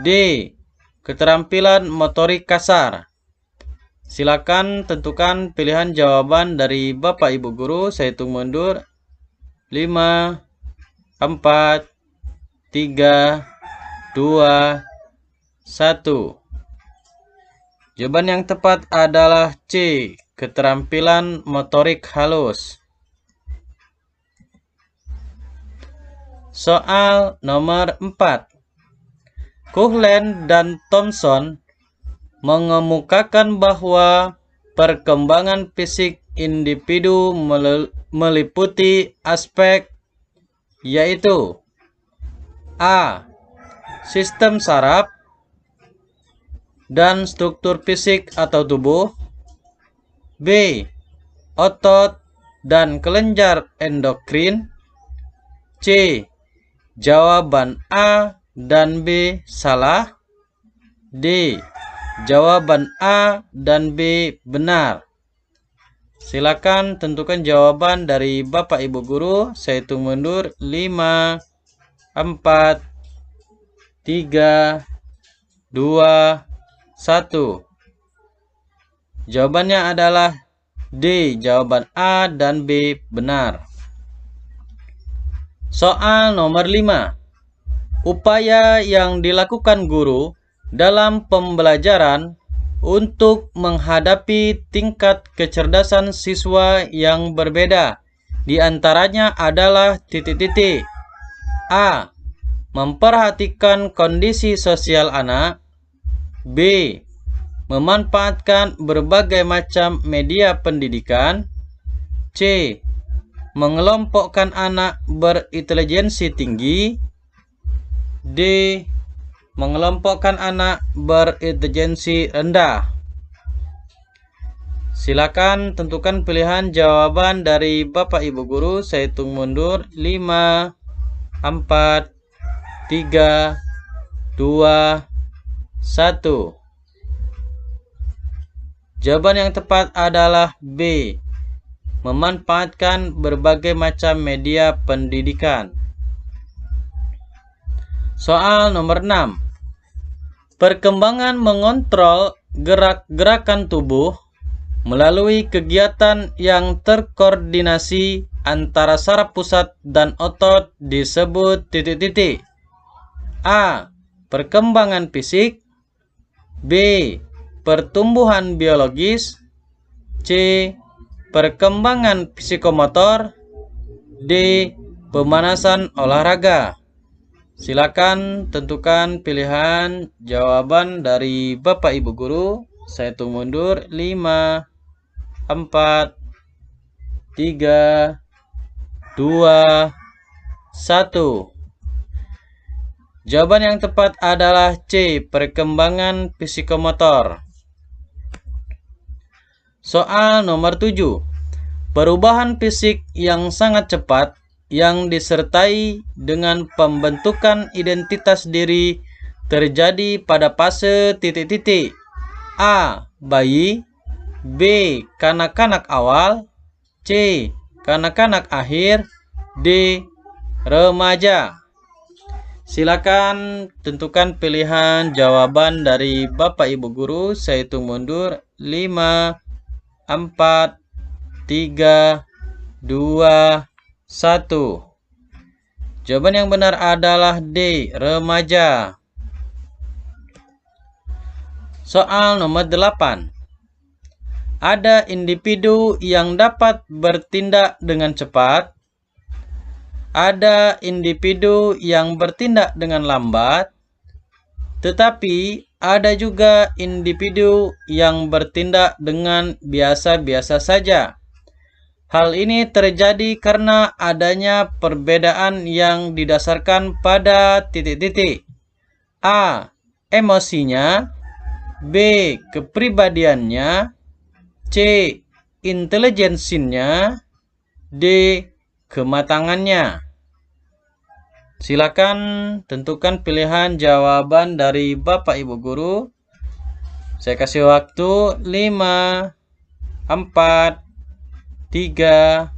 D. Keterampilan motorik kasar. Silakan tentukan pilihan jawaban dari Bapak Ibu Guru. Saya hitung mundur. 5, 4, 3, 2, 1. Jawaban yang tepat adalah C. Keterampilan motorik halus. Soal nomor 4. Coughlin dan Thomson mengemukakan bahwa perkembangan fisik individu meliputi aspek yaitu A. Sistem saraf dan struktur fisik atau tubuh. B. Otot dan kelenjar endokrin. C. Jawaban A dan B salah. D. Jawaban A dan B benar. Silakan tentukan jawaban dari Bapak Ibu Guru. Saya hitung mundur. 5, 4, 3, 2, 1. Jawabannya adalah D. Jawaban A dan B benar. Soal nomor 5. Upaya yang dilakukan guru dalam pembelajaran untuk menghadapi tingkat kecerdasan siswa yang berbeda. Di antaranya adalah titik-titik. A. Memperhatikan kondisi sosial anak. B. Memanfaatkan berbagai macam media pendidikan. C. Mengelompokkan anak berintelijensi tinggi. D. Mengelompokkan anak berintelijensi rendah. Silakan tentukan pilihan jawaban dari Bapak Ibu Guru. Saya hitung mundur. 5, 4, 3, 2, 1. Jawaban yang tepat adalah B. Memanfaatkan berbagai macam media pendidikan. Soal nomor 6. Perkembangan mengontrol gerak-gerakan tubuh melalui kegiatan yang terkoordinasi antara saraf pusat dan otot disebut titik-titik. A. Perkembangan fisik. B. Pertumbuhan biologis. C. Perkembangan psikomotor. D. Pemanasan olahraga. Silakan tentukan pilihan jawaban dari Bapak Ibu Guru. Saya hitung mundur. 5, 4, 3, 2, 1. Jawaban yang tepat adalah C. Perkembangan psikomotor. Soal nomor 7. Perubahan fisik yang sangat cepat yang disertai dengan pembentukan identitas diri terjadi pada fase titik-titik. A. Bayi. B. Kanak-kanak awal. C. kanak-kanak akhir. D. Remaja. Silakan tentukan pilihan jawaban dari Bapak Ibu Guru. Saya hitung mundur. 5, 4, 3, 2, 1. Jawaban yang benar adalah D. Remaja. Soal nomor 8. Ada individu yang dapat bertindak dengan cepat. Ada individu yang bertindak dengan lambat. Tetapi ada juga individu yang bertindak dengan biasa-biasa saja. Hal ini terjadi karena adanya perbedaan yang didasarkan pada titik-titik. A. Emosinya. B. Kepribadiannya. C. Intelijensinya. D. Kematangannya. Silakan tentukan pilihan jawaban dari Bapak Ibu Guru. Saya kasih waktu 5, 4, 3,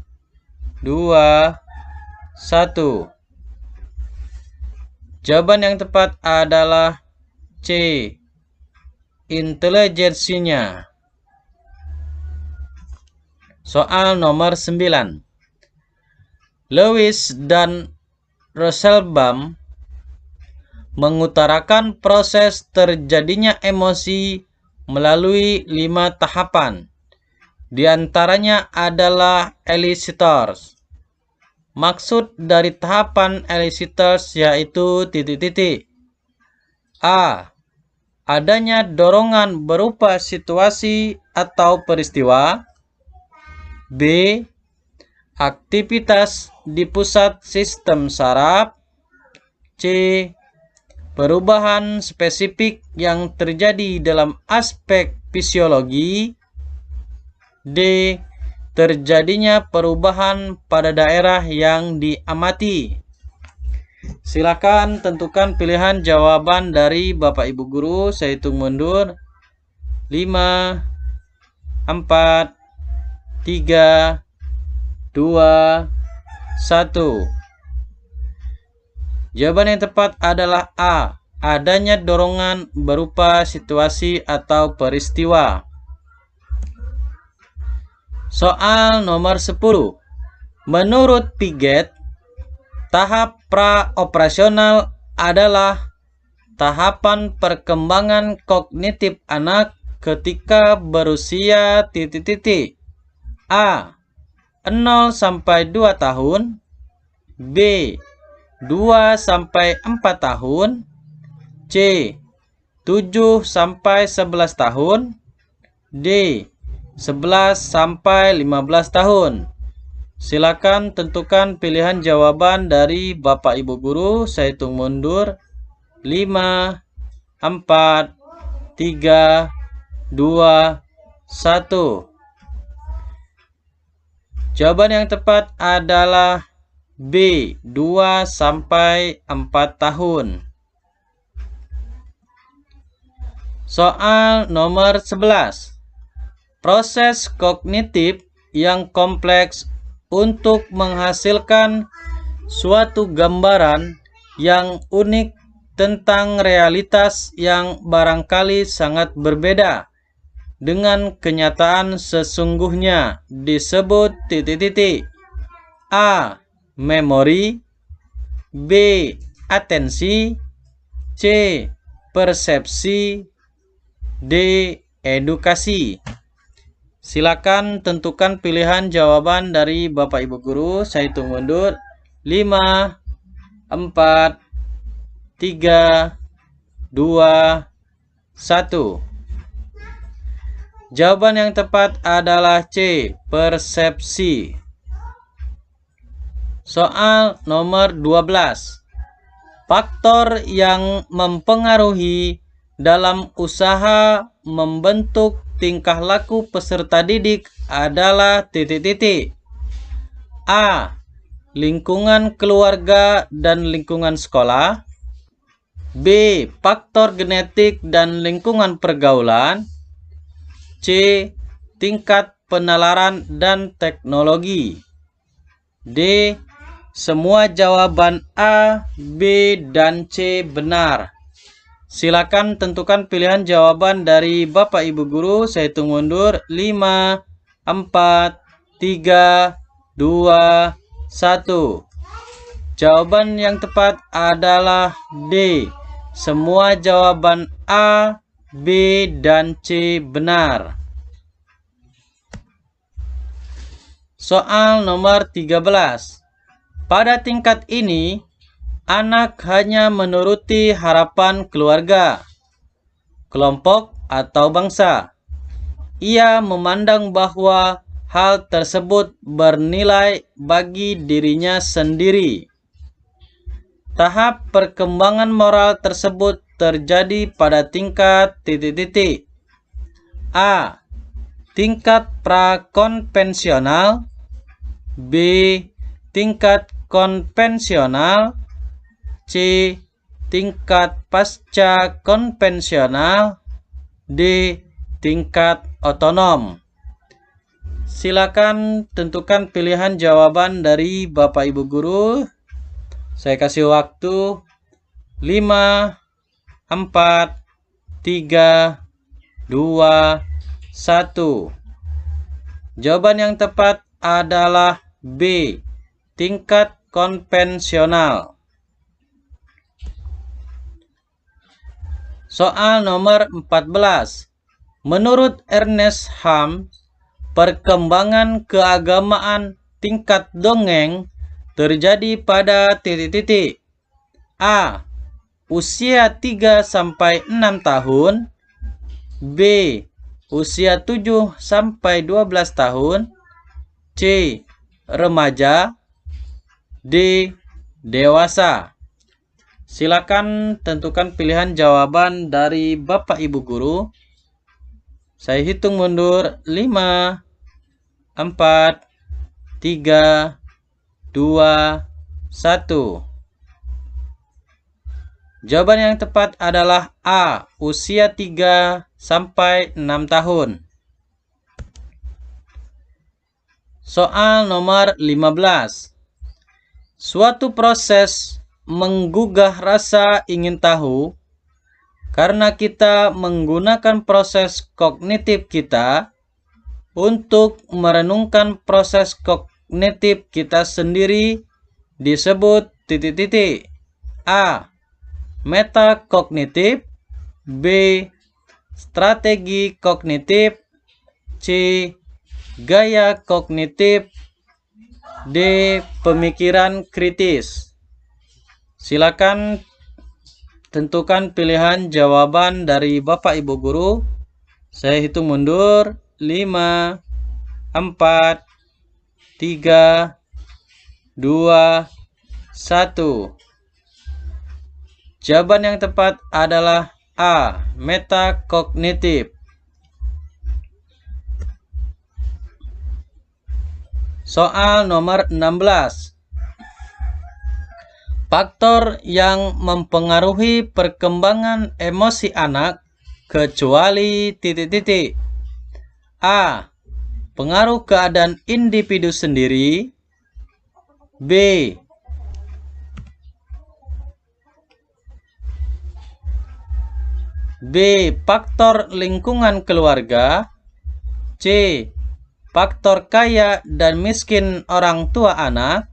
2, 1. Jawaban yang tepat adalah C. Intelijensinya. Soal nomor 9. Lewis dan Rosenbaum mengutarakan proses terjadinya emosi melalui 5 tahapan. Di antaranya adalah elicitators. Maksud dari tahapan elicitators yaitu titik-titik. A. Adanya dorongan berupa situasi atau peristiwa. B. Aktivitas di pusat sistem saraf. C. Perubahan spesifik yang terjadi dalam aspek fisiologi. D. Terjadinya perubahan pada daerah yang diamati. Silakan tentukan pilihan jawaban dari Bapak Ibu Guru. Saya hitung mundur. 5, 4, 3, 2, 1. Jawaban yang tepat adalah A. Adanya dorongan berupa situasi atau peristiwa. Soal nomor 10. Menurut Piaget, tahap pra-operasional adalah tahapan perkembangan kognitif anak ketika berusia titik-titik. A. 0 sampai 2 tahun. B. 2 sampai 4 tahun. C. 7 sampai 11 tahun. D. 11 sampai 15 tahun. Silakan tentukan pilihan jawaban dari Bapak Ibu Guru. Saya hitung mundur. 5, 4, 3, 2, 1. Jawaban yang tepat adalah B. 2 sampai 4 tahun. Soal nomor 11. Proses kognitif yang kompleks untuk menghasilkan suatu gambaran yang unik tentang realitas yang barangkali sangat berbeda dengan kenyataan sesungguhnya disebut titik-titik. A. Memori. B. Atensi. C. Persepsi. D. Edukasi. Silakan tentukan pilihan jawaban dari Bapak Ibu Guru. Saya hitung mundur. 5, 4, 3, 2, 1. Jawaban yang tepat adalah C. Persepsi. Soal nomor 12. Faktor yang mempengaruhi dalam usaha membentuk tingkah laku peserta didik adalah titik-titik. A. Lingkungan keluarga dan lingkungan sekolah. B. Faktor genetik dan lingkungan pergaulan. C. Tingkat penalaran dan teknologi. D. Semua jawaban A, B, dan C benar. Silakan tentukan pilihan jawaban dari Bapak Ibu Guru. Saya hitung mundur. 5, 4, 3, 2, 1. Jawaban yang tepat adalah D. Semua jawaban A, B, dan C benar. Soal nomor 13. Pada tingkat ini, anak hanya menuruti harapan keluarga, kelompok, atau bangsa. Ia memandang bahwa hal tersebut bernilai bagi dirinya sendiri. Tahap perkembangan moral tersebut terjadi pada tingkat titik-titik. A. Tingkat prakonvensional. B. Tingkat konvensional. C. Tingkat pasca konvensional. D. Tingkat otonom. Silakan tentukan pilihan jawaban dari Bapak Ibu Guru. Saya kasih waktu 5, 4, 3, 2, 1. Jawaban yang tepat adalah B. Tingkat konvensional. Soal nomor 14. Menurut Ernest Ham, perkembangan keagamaan tingkat dongeng terjadi pada titik-titik. A. Usia 3-6 tahun. B. Usia 7-12 tahun. C. Remaja. D. Dewasa. Silakan tentukan pilihan jawaban dari Bapak Ibu Guru. Saya hitung mundur. 5, 4, 3, 2, 1. Jawaban yang tepat adalah A. Usia 3-6 tahun. Soal nomor 15. Suatu proses menggugah rasa ingin tahu karena kita menggunakan proses kognitif kita untuk merenungkan proses kognitif kita sendiri disebut titik-titik. A. Metakognitif. B. Strategi kognitif. C. Gaya kognitif. D. Pemikiran kritis. Silakan tentukan pilihan jawaban dari Bapak Ibu Guru. Saya hitung mundur. 5, 4, 3, 2, 1. Jawaban yang tepat adalah A. Metakognitif. Soal nomor 16. Faktor yang mempengaruhi perkembangan emosi anak kecuali titik-titik. A. Pengaruh keadaan individu sendiri. B. Faktor lingkungan keluarga. C. Faktor kaya dan miskin orang tua anak.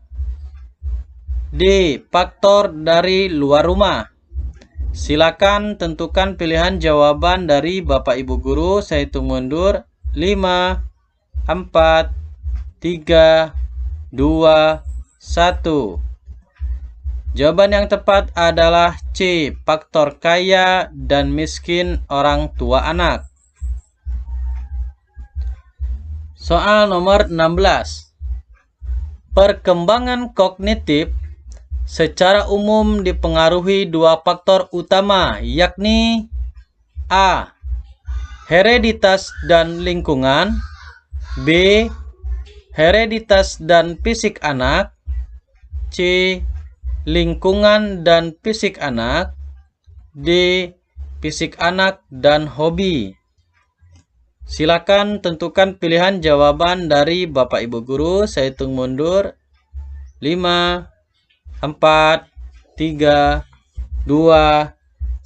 D. Faktor dari luar rumah. Silakan tentukan pilihan jawaban dari Bapak Ibu Guru. Saya hitung mundur. 5, 4, 3, 2, 1. Jawaban yang tepat adalah C. Faktor kaya dan miskin orang tua anak. Soal nomor 16. Perkembangan kognitif secara umum dipengaruhi dua faktor utama, yakni A. Hereditas dan lingkungan. B. Hereditas dan fisik anak. C. Lingkungan dan fisik anak. D. Fisik anak dan hobi. Silakan tentukan pilihan jawaban dari Bapak Ibu Guru. Saya hitung mundur. 5, 4, 3, 2,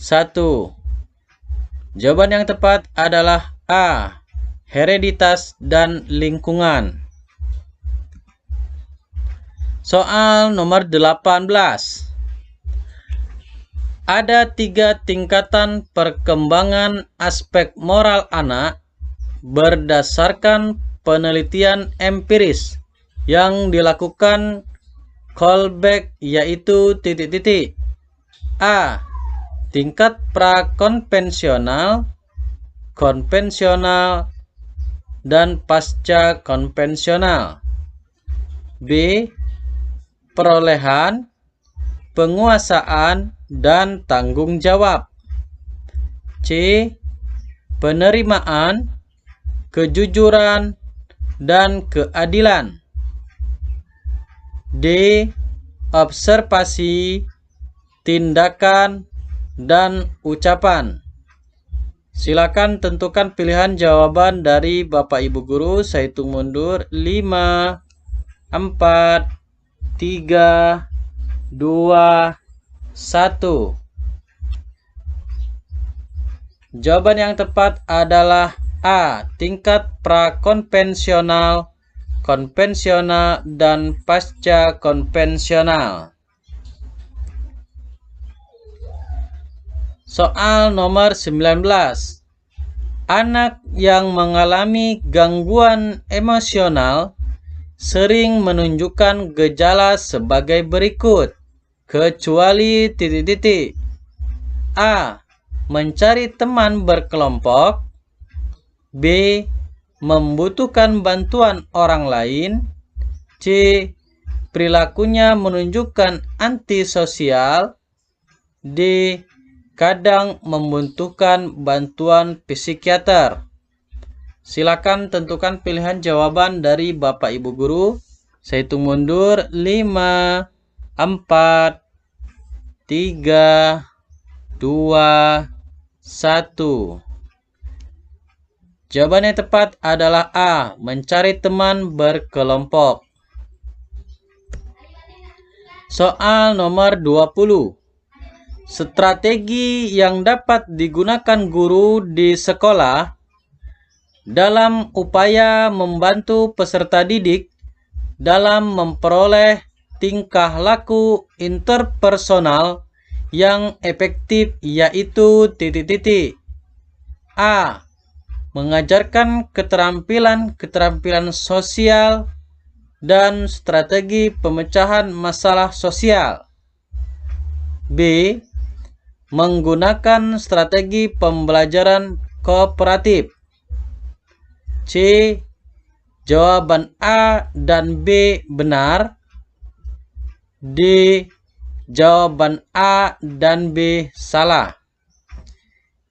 1. Jawaban yang tepat adalah A. Hereditas dan lingkungan. Soal nomor 18. Ada 3 tingkatan perkembangan aspek moral anak berdasarkan penelitian empiris yang dilakukan Kolbeck, yaitu A. Tingkat prakonvensional, konvensional, dan pasca konvensional. B. Perolehan, penguasaan, dan tanggung jawab. C. Penerimaan, kejujuran, dan keadilan. D. Observasi, tindakan, dan ucapan. Silakan tentukan pilihan jawaban dari Bapak Ibu Guru. Saya hitung mundur. 5, 4, 3, 2, 1. Jawaban yang tepat adalah A. Tingkat prakonvensional, konvensional, dan pasca konvensional. Soal nomor 19. Anak yang mengalami gangguan emosional sering menunjukkan gejala sebagai berikut, kecuali A. Mencari teman berkelompok. B. Membutuhkan bantuan orang lain. C. Perilakunya menunjukkan antisosial. D. Kadang membutuhkan bantuan psikiater. Silakan tentukan pilihan jawaban dari Bapak Ibu Guru. Saya hitung mundur. 5, 4, 3, 2, 1. Jawaban yang tepat adalah A. Mencari teman berkelompok. Soal nomor 20. Strategi yang dapat digunakan guru di sekolah dalam upaya membantu peserta didik dalam memperoleh tingkah laku interpersonal yang efektif, yaitu A. Mengajarkan keterampilan sosial dan strategi pemecahan masalah sosial. B. Menggunakan strategi pembelajaran kooperatif. C. Jawaban A dan B benar. D. Jawaban A dan B salah.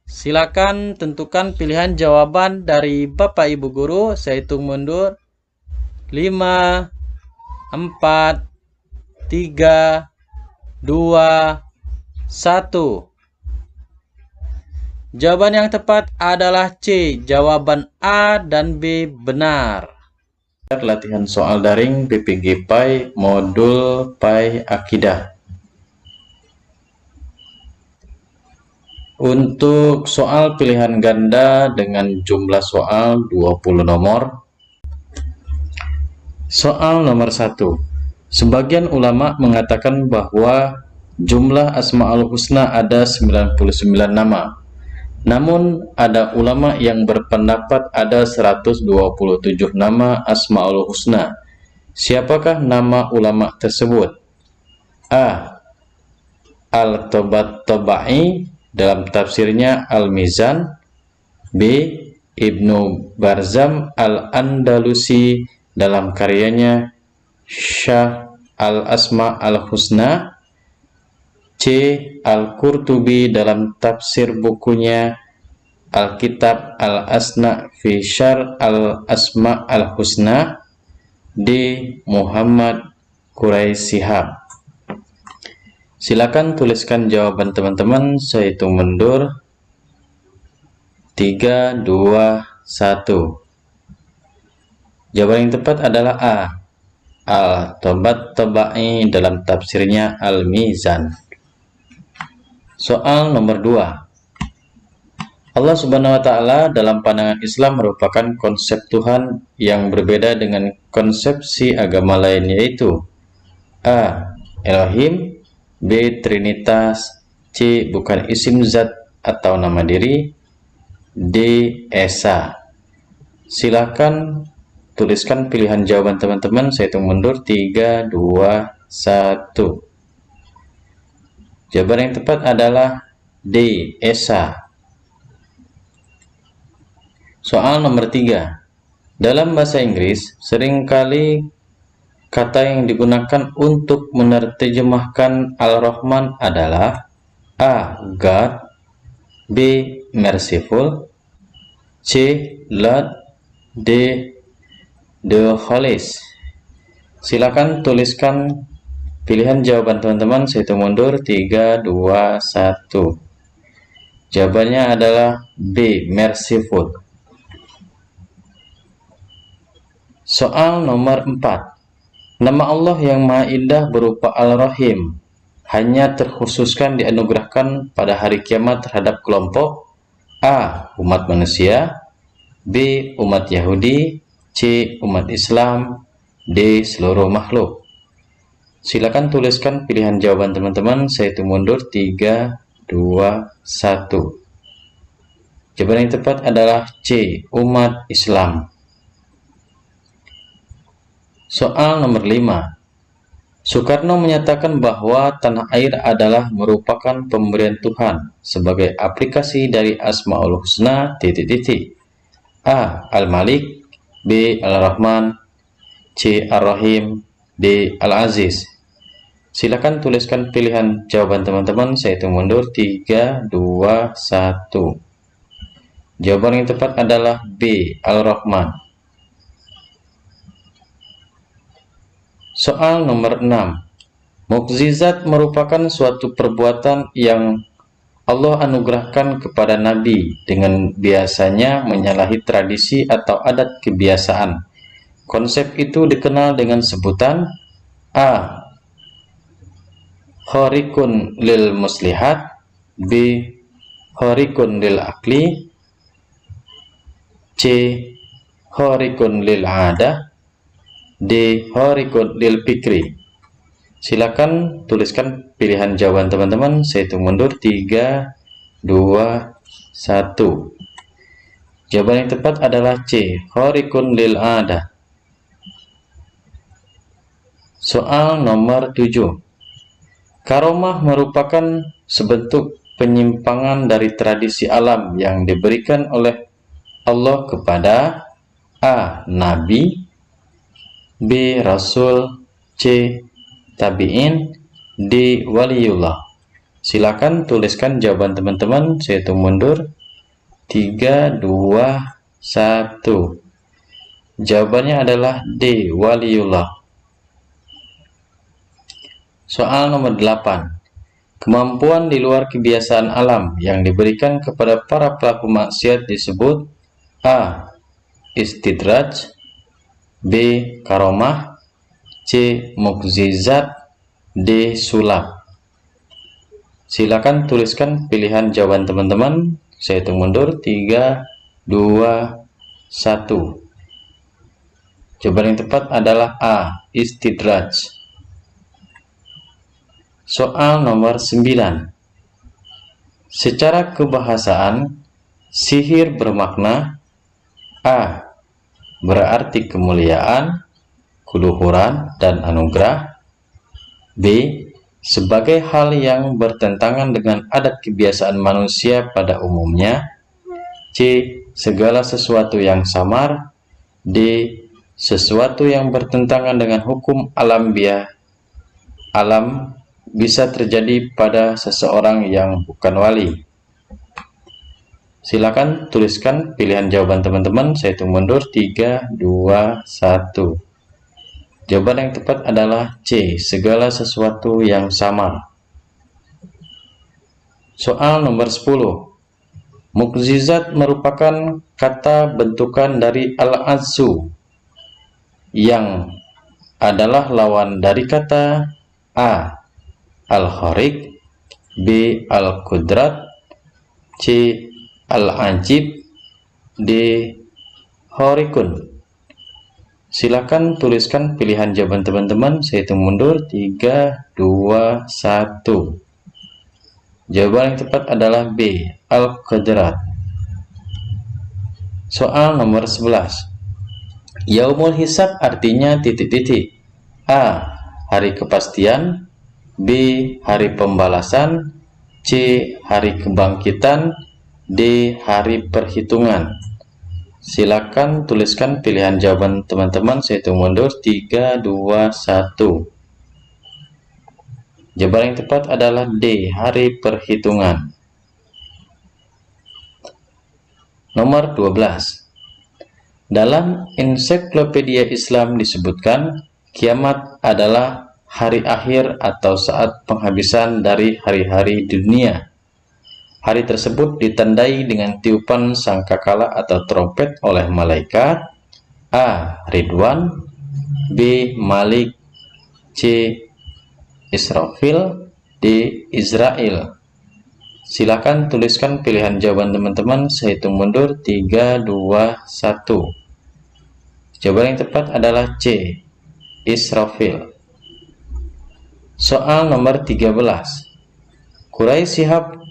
Silakan tentukan pilihan jawaban dari Bapak Ibu Guru. Saya hitung mundur. 5, 4, 3, 2, 1. Jawaban yang tepat adalah C. Jawaban A dan B benar. Latihan soal daring PPG PAI modul PAI Akidah. Untuk soal pilihan ganda dengan jumlah soal 20 nomor. Soal nomor 1. Sebagian ulama mengatakan bahwa jumlah Asmaul Husna ada 99 nama. Namun ada ulama yang berpendapat ada 127 nama Asmaul Husna. Siapakah nama ulama tersebut? A. Al-Tabatabai dalam tafsirnya Al-Mizan. B. Ibnu Barzam Al-Andalusi dalam karyanya Syah Al-Asma Al-Husna. C. Al-Qurtubi dalam tafsir bukunya Al-Kitab Al-Asna fi Syarh Al-Asma Al-Husna. D. Muhammad Quraisihab. Silakan tuliskan jawaban teman-teman. Saya hitung mundur. 3, 2, 1. Jawaban yang tepat adalah A. Al-Tabatabai dalam tafsirnya Al-Mizan. Soal nomor 2. Allah Subhanahu wa taala dalam pandangan Islam merupakan konsep Tuhan yang berbeda dengan konsepsi agama lain, yaitu A. Elohim, B. Trinitas, C. Bukan isim zat atau nama diri, D. Esa. Silakan tuliskan pilihan jawaban teman-teman. Saya hitung mundur 3, 2, 1. Jawaban yang tepat adalah D. Esa. Soal nomor 3. Dalam bahasa Inggris, seringkali kata yang digunakan untuk menerjemahkan Al-Rahman adalah A. God, B. Merciful, C. Lord, D. The Holies. Silakan tuliskan pilihan jawaban teman-teman. Saya hitung mundur 3, 2, 1. Jawabannya adalah B. Merciful. Soal nomor 4. Nama Allah yang Maha Indah berupa Al-Rahim hanya terkhususkan dianugerahkan pada hari kiamat terhadap kelompok A. Umat manusia, B. Umat Yahudi, C. Umat Islam, D. Seluruh makhluk. Silakan tuliskan pilihan jawaban teman-teman. Saya hitung mundur 3, 2, 1. Jawaban yang tepat adalah C. Umat Islam. Soal nomor 5. Soekarno menyatakan bahwa tanah air adalah merupakan pemberian Tuhan sebagai aplikasi dari Asmaul Husna ... A. Al-Malik, B. Al-Rahman, C. Ar-Rahim, D. Al-Aziz. Silakan tuliskan pilihan jawaban teman-teman. Saya hitung mundur 3, 2, 1. Jawaban yang tepat adalah B. Al-Rahman. Soal nomor 6. Mukjizat merupakan suatu perbuatan yang Allah anugerahkan kepada Nabi dengan biasanya menyalahi tradisi atau adat kebiasaan. Konsep itu dikenal dengan sebutan A. Khariqun lil muslihat, B. Khariqun lil akli, C. Khariqun lil adah, D. Khariqun lil fikri. Silakan tuliskan pilihan jawaban teman-teman. Saya hitung mundur 3, 2, 1. Jawaban yang tepat adalah C. Khariqun lil adah. Soal nomor 7. Karomah merupakan sebentuk penyimpangan dari tradisi alam yang diberikan oleh Allah kepada A. Nabi, B. Rasul, C. Tabi'in, D. Waliullah. Silakan tuliskan jawaban teman-teman. Saya hitung mundur 3, 2, 1. Jawabannya adalah D. Waliullah. Soal nomor 8. Kemampuan di luar kebiasaan alam yang diberikan kepada para pelaku maksiat disebut A. Istidraj, B. Karomah, C. Mukjizat, D. Sulap. Silakan tuliskan pilihan jawaban teman-teman. Saya hitung mundur 3, 2, 1. Jawaban yang tepat adalah A. Istidraj. Soal nomor 9. Secara kebahasaan, sihir bermakna A. Berarti kemuliaan, keluhuran, dan anugerah, B. Sebagai hal yang bertentangan dengan adat kebiasaan manusia pada umumnya, C. Segala sesuatu yang samar, D. Sesuatu yang bertentangan dengan hukum alam bisa terjadi pada seseorang yang bukan wali. Silakan tuliskan pilihan jawaban teman-teman. Saya hitung mundur 3, 2, 1. Jawaban yang tepat adalah C. Segala sesuatu yang samar. Soal nomor 10. Mukjizat merupakan kata bentukan dari al-azzu yang adalah lawan dari kata A. Al-Khariq, B. Al-Qudrat, C. Al-Ajib, D. Khariqun. Silakan tuliskan pilihan jawaban teman-teman. Saya hitung mundur. 3, 2, 1. Jawaban yang tepat adalah B. Al-Qudrat. Soal nomor 11. Yaumul Hisab artinya titik-titik. A. Hari kepastian, B. Hari pembalasan, C. Hari kebangkitan, D. Hari perhitungan. Silakan tuliskan pilihan jawaban teman-teman. Saya hitung mundur. 3, 2, 1. Jawaban yang tepat adalah D. Hari perhitungan. Nomor 12. Dalam Ensiklopedia Islam disebutkan kiamat adalah hari akhir atau saat penghabisan dari hari-hari dunia. Hari tersebut ditandai dengan tiupan sangkakala atau trompet oleh malaikat. A. Ridwan, B. Malik, C. Israfil, D. Israel. Silakan tuliskan pilihan jawaban teman-teman. Saya hitung mundur. 3, 2, 1. Jawaban yang tepat adalah C. Israfil. Soal nomor 13. Quraisy Shihab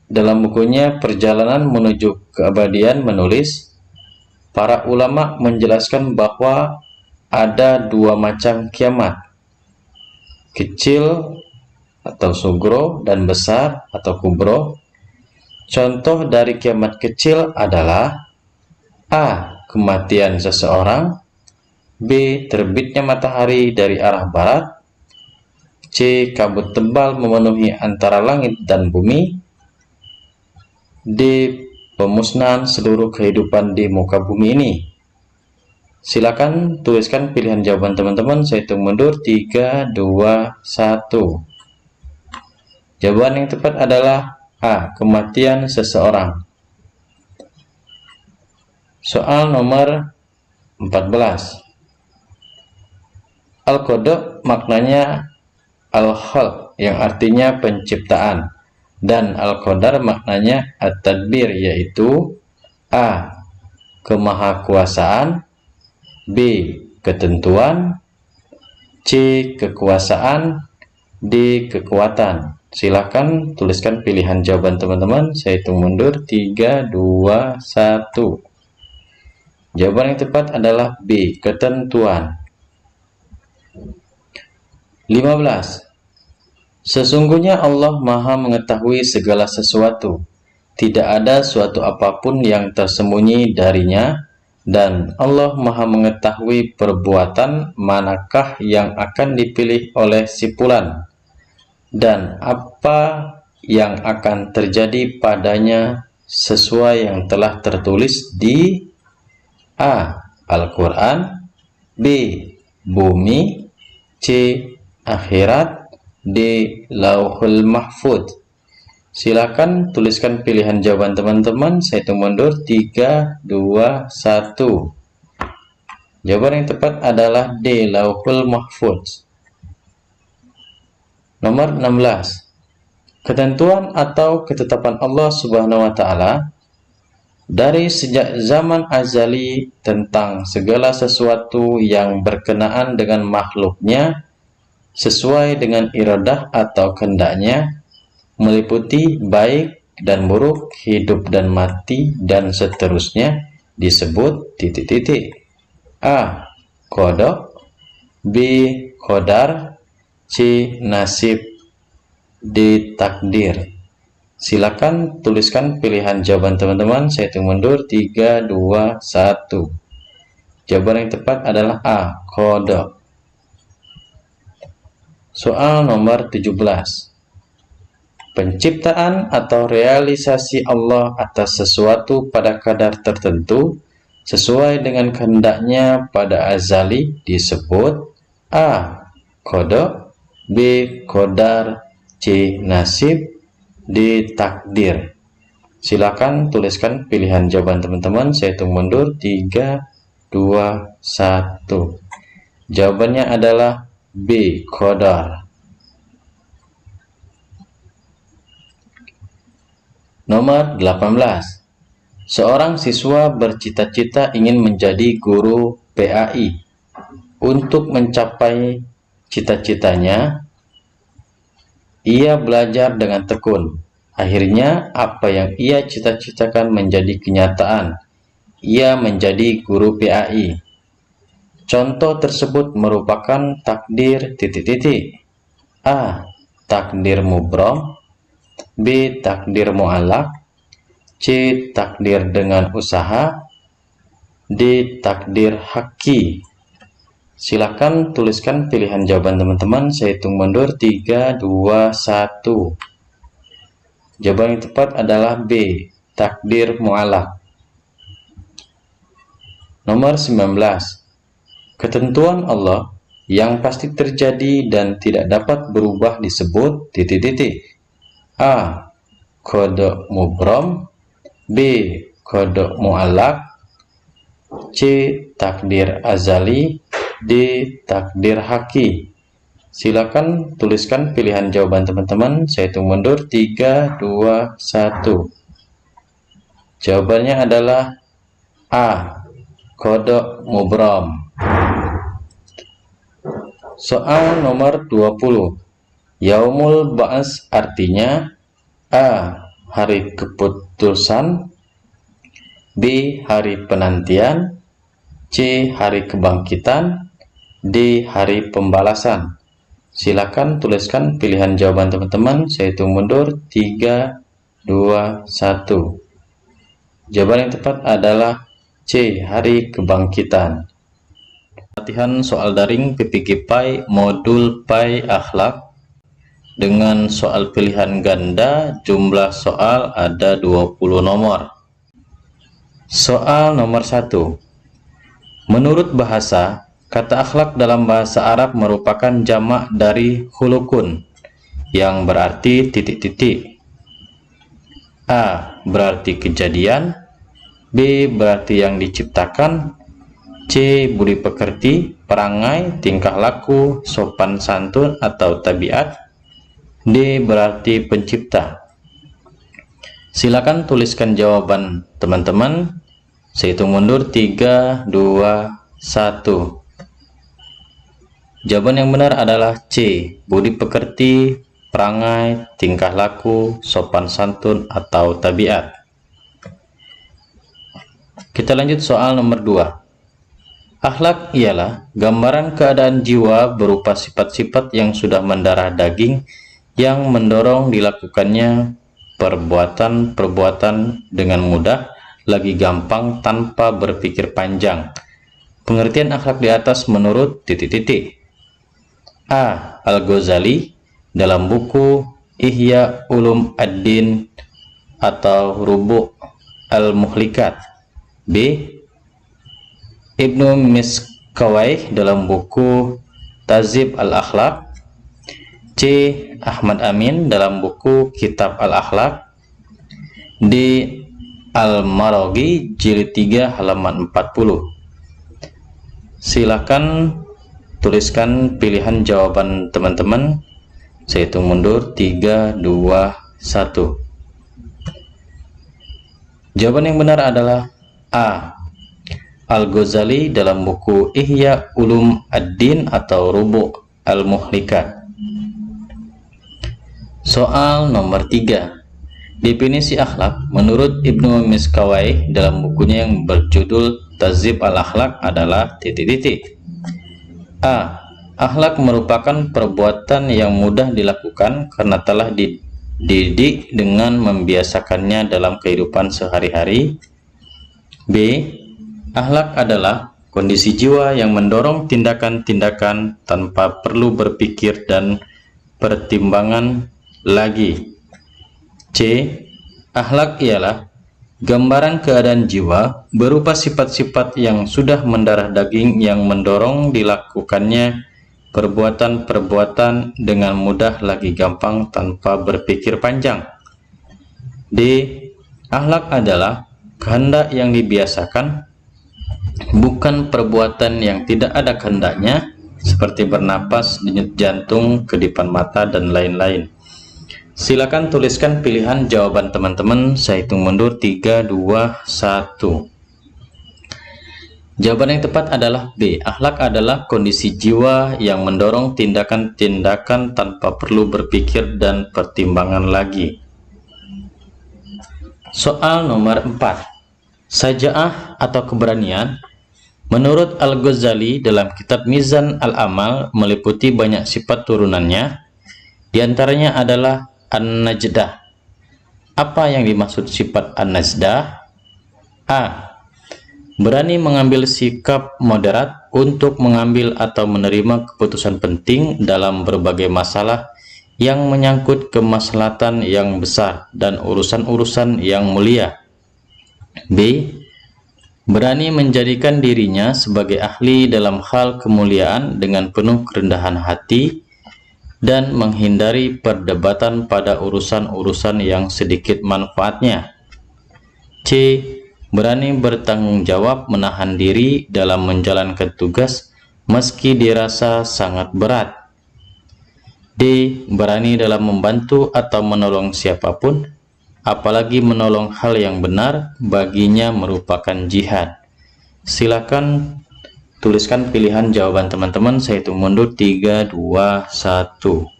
dalam bukunya Perjalanan Menuju Keabadian menulis, para ulama menjelaskan bahwa ada dua macam kiamat, kecil atau sugro dan besar atau kubro. Contoh dari kiamat kecil adalah A. Kematian seseorang, B. Terbitnya matahari dari arah barat, C. Kabut tebal memenuhi antara langit dan bumi, D. Pemusnahan seluruh kehidupan di muka bumi ini. Silakan tuliskan pilihan jawaban teman-teman. Saya hitung mundur. 3, 2, 1. Jawaban yang tepat adalah A. Kematian seseorang. Soal nomor 14. Al-Qadha maknanya Al-Khalq yang artinya penciptaan, dan Al-Qadar maknanya At-Tadbir yaitu A. Kemahakuasaan, B. Ketentuan, C. Kekuasaan, D. Kekuatan. Silakan tuliskan pilihan jawaban teman-teman. Saya hitung mundur. 3, 2, 1. Jawaban yang tepat adalah B. Ketentuan. 15. Sesungguhnya Allah Maha mengetahui segala sesuatu. Tidak ada suatu apapun yang tersembunyi darinya, dan Allah Maha mengetahui perbuatan manakah yang akan dipilih oleh si fulan, dan apa yang akan terjadi padanya sesuai yang telah tertulis di A. Al-Quran, B. Bumi, C. Akhirat, D. Lauhul Mahfudz. Silakan tuliskan pilihan jawaban teman-teman. Saya hitung mundur. 3, 2, 1. Jawaban yang tepat adalah D. Lauhul Mahfudz. Nomor 16. Ketentuan atau ketetapan Allah Subhanahu wa Ta'ala dari sejak zaman azali tentang segala sesuatu yang berkenaan dengan makhluknya sesuai dengan iradah atau kehendaknya, meliputi baik dan buruk, hidup dan mati, dan seterusnya, disebut titik-titik. A. Qadha, B. Qadar, C. Nasib, D. Takdir. Silakan tuliskan pilihan jawaban teman-teman. Saya hitung mundur. 3, 2, 1. Jawaban yang tepat adalah A. Qadha. Soal nomor 17. Penciptaan atau realisasi Allah atas sesuatu pada kadar tertentu sesuai dengan kehendaknya pada azali disebut A. Qadha, B. Qadar, C. Nasib, D. Takdir. Silakan tuliskan pilihan jawaban teman-teman. Saya hitung mundur. 3, 2, 1. Jawabannya adalah B. Qadar. Nomor 18. Seorang siswa bercita-cita ingin menjadi guru PAI. Untuk mencapai cita-citanya, ia belajar dengan tekun. Akhirnya, apa yang ia cita-citakan menjadi kenyataan. Ia menjadi guru PAI. Contoh tersebut merupakan takdir ... A. Takdir mubrom. B. Takdir mu'allaq. C. Takdir dengan usaha. D. Takdir haki. Silakan tuliskan pilihan jawaban teman-teman. Saya hitung mundur. 3, 2, 1. Jawaban yang tepat adalah B. Takdir mu'allaq. Nomor 19. Ketentuan Allah yang pasti terjadi dan tidak dapat berubah disebut ... A. Qada mubrom. B. Qada mu'allaq. C. Takdir azali. D. Takdir haki. Silakan tuliskan pilihan jawaban teman-teman. Saya hitung mundur. 3, 2, 1. Jawabannya adalah A. Qada mubrom. Soal nomor 20. Yaumul Ba'ats artinya A. Hari keputusan. B. Hari penantian. C. Hari kebangkitan. D. Hari pembalasan. Silakan tuliskan pilihan jawaban teman-teman. Saya hitung mundur. 3, 2, 1. Jawaban yang tepat adalah C. Hari kebangkitan. Latihan soal daring PPG PAI modul PAI akhlak dengan soal pilihan ganda. Jumlah soal ada 20 nomor. Soal nomor 1. Menurut bahasa, kata akhlak dalam bahasa Arab merupakan jamak dari khulukun yang berarti ... A. Berarti kejadian. B. Berarti yang diciptakan. C. Budi pekerti, perangai, tingkah laku, sopan santun atau tabiat. D. Berarti pencipta. Silakan tuliskan jawaban teman-teman. Saya hitung mundur. 3, 2, 1. Jawaban yang benar adalah C. Budi pekerti, perangai, tingkah laku, sopan santun atau tabiat. Kita lanjut soal nomor 2. Akhlak ialah gambaran keadaan jiwa berupa sifat-sifat yang sudah mendarah daging yang mendorong dilakukannya perbuatan-perbuatan dengan mudah, lagi gampang, tanpa berpikir panjang. Pengertian akhlak di atas menurut ... A. Al-Ghazali dalam buku Ihya Ulum ad-Din atau Rubu' al-Muhlikat. B. Ibnu Miskawayh dalam buku Tazib al-Akhlaq. C. Ahmad Amin dalam buku Kitab al-Akhlaq. D. Al-Maraghi jilid 3 halaman 40. Silakan tuliskan pilihan jawaban teman-teman. Saya hitung mundur. 3, 2, 1. Jawaban yang benar adalah A. Al-Ghazali dalam buku Ihya Ulum ad-Din atau Rubu' al-Muhlikat. Soal nomor 3. Definisi akhlak menurut Ibnu Miskawayh dalam bukunya yang berjudul Tazib al-Akhlaq adalah ... A. Akhlak merupakan perbuatan yang mudah dilakukan karena telah dididik dengan membiasakannya dalam kehidupan sehari-hari. B. Akhlak adalah kondisi jiwa yang mendorong tindakan-tindakan tanpa perlu berpikir dan pertimbangan lagi. C. Akhlak ialah gambaran keadaan jiwa berupa sifat-sifat yang sudah mendarah daging yang mendorong dilakukannya perbuatan-perbuatan dengan mudah, lagi gampang, tanpa berpikir panjang. D. Akhlak adalah kehendak yang dibiasakan, bukan perbuatan yang tidak ada kehendaknya. seperti bernapas, denyut jantung, kedipan mata, dan lain-lain. Silakan tuliskan pilihan jawaban teman-teman. Saya hitung mundur 3, 2, 1. Jawaban yang tepat adalah B. Akhlak adalah kondisi jiwa yang mendorong tindakan-tindakan tanpa perlu berpikir dan pertimbangan lagi. Soal nomor 4. Saja'ah atau keberanian menurut Al-Ghazali dalam kitab Mizan Al-Amal meliputi banyak sifat turunannya. Di antaranya adalah An-Najdah. Apa yang dimaksud sifat An-Najdah? A. Berani mengambil sikap moderat untuk mengambil atau menerima keputusan penting dalam berbagai masalah yang menyangkut kemaslahatan yang besar dan urusan-urusan yang mulia. B. Berani menjadikan dirinya sebagai ahli dalam hal kemuliaan dengan penuh kerendahan hati dan menghindari perdebatan pada urusan-urusan yang sedikit manfaatnya. C. Berani bertanggung jawab menahan diri dalam menjalankan tugas meski dirasa sangat berat. D. Berani dalam membantu atau menolong siapapun, apalagi menolong hal yang benar baginya merupakan jihad. Silakan tuliskan pilihan jawaban teman-teman. Saya hitung mundur 3, 2, 1.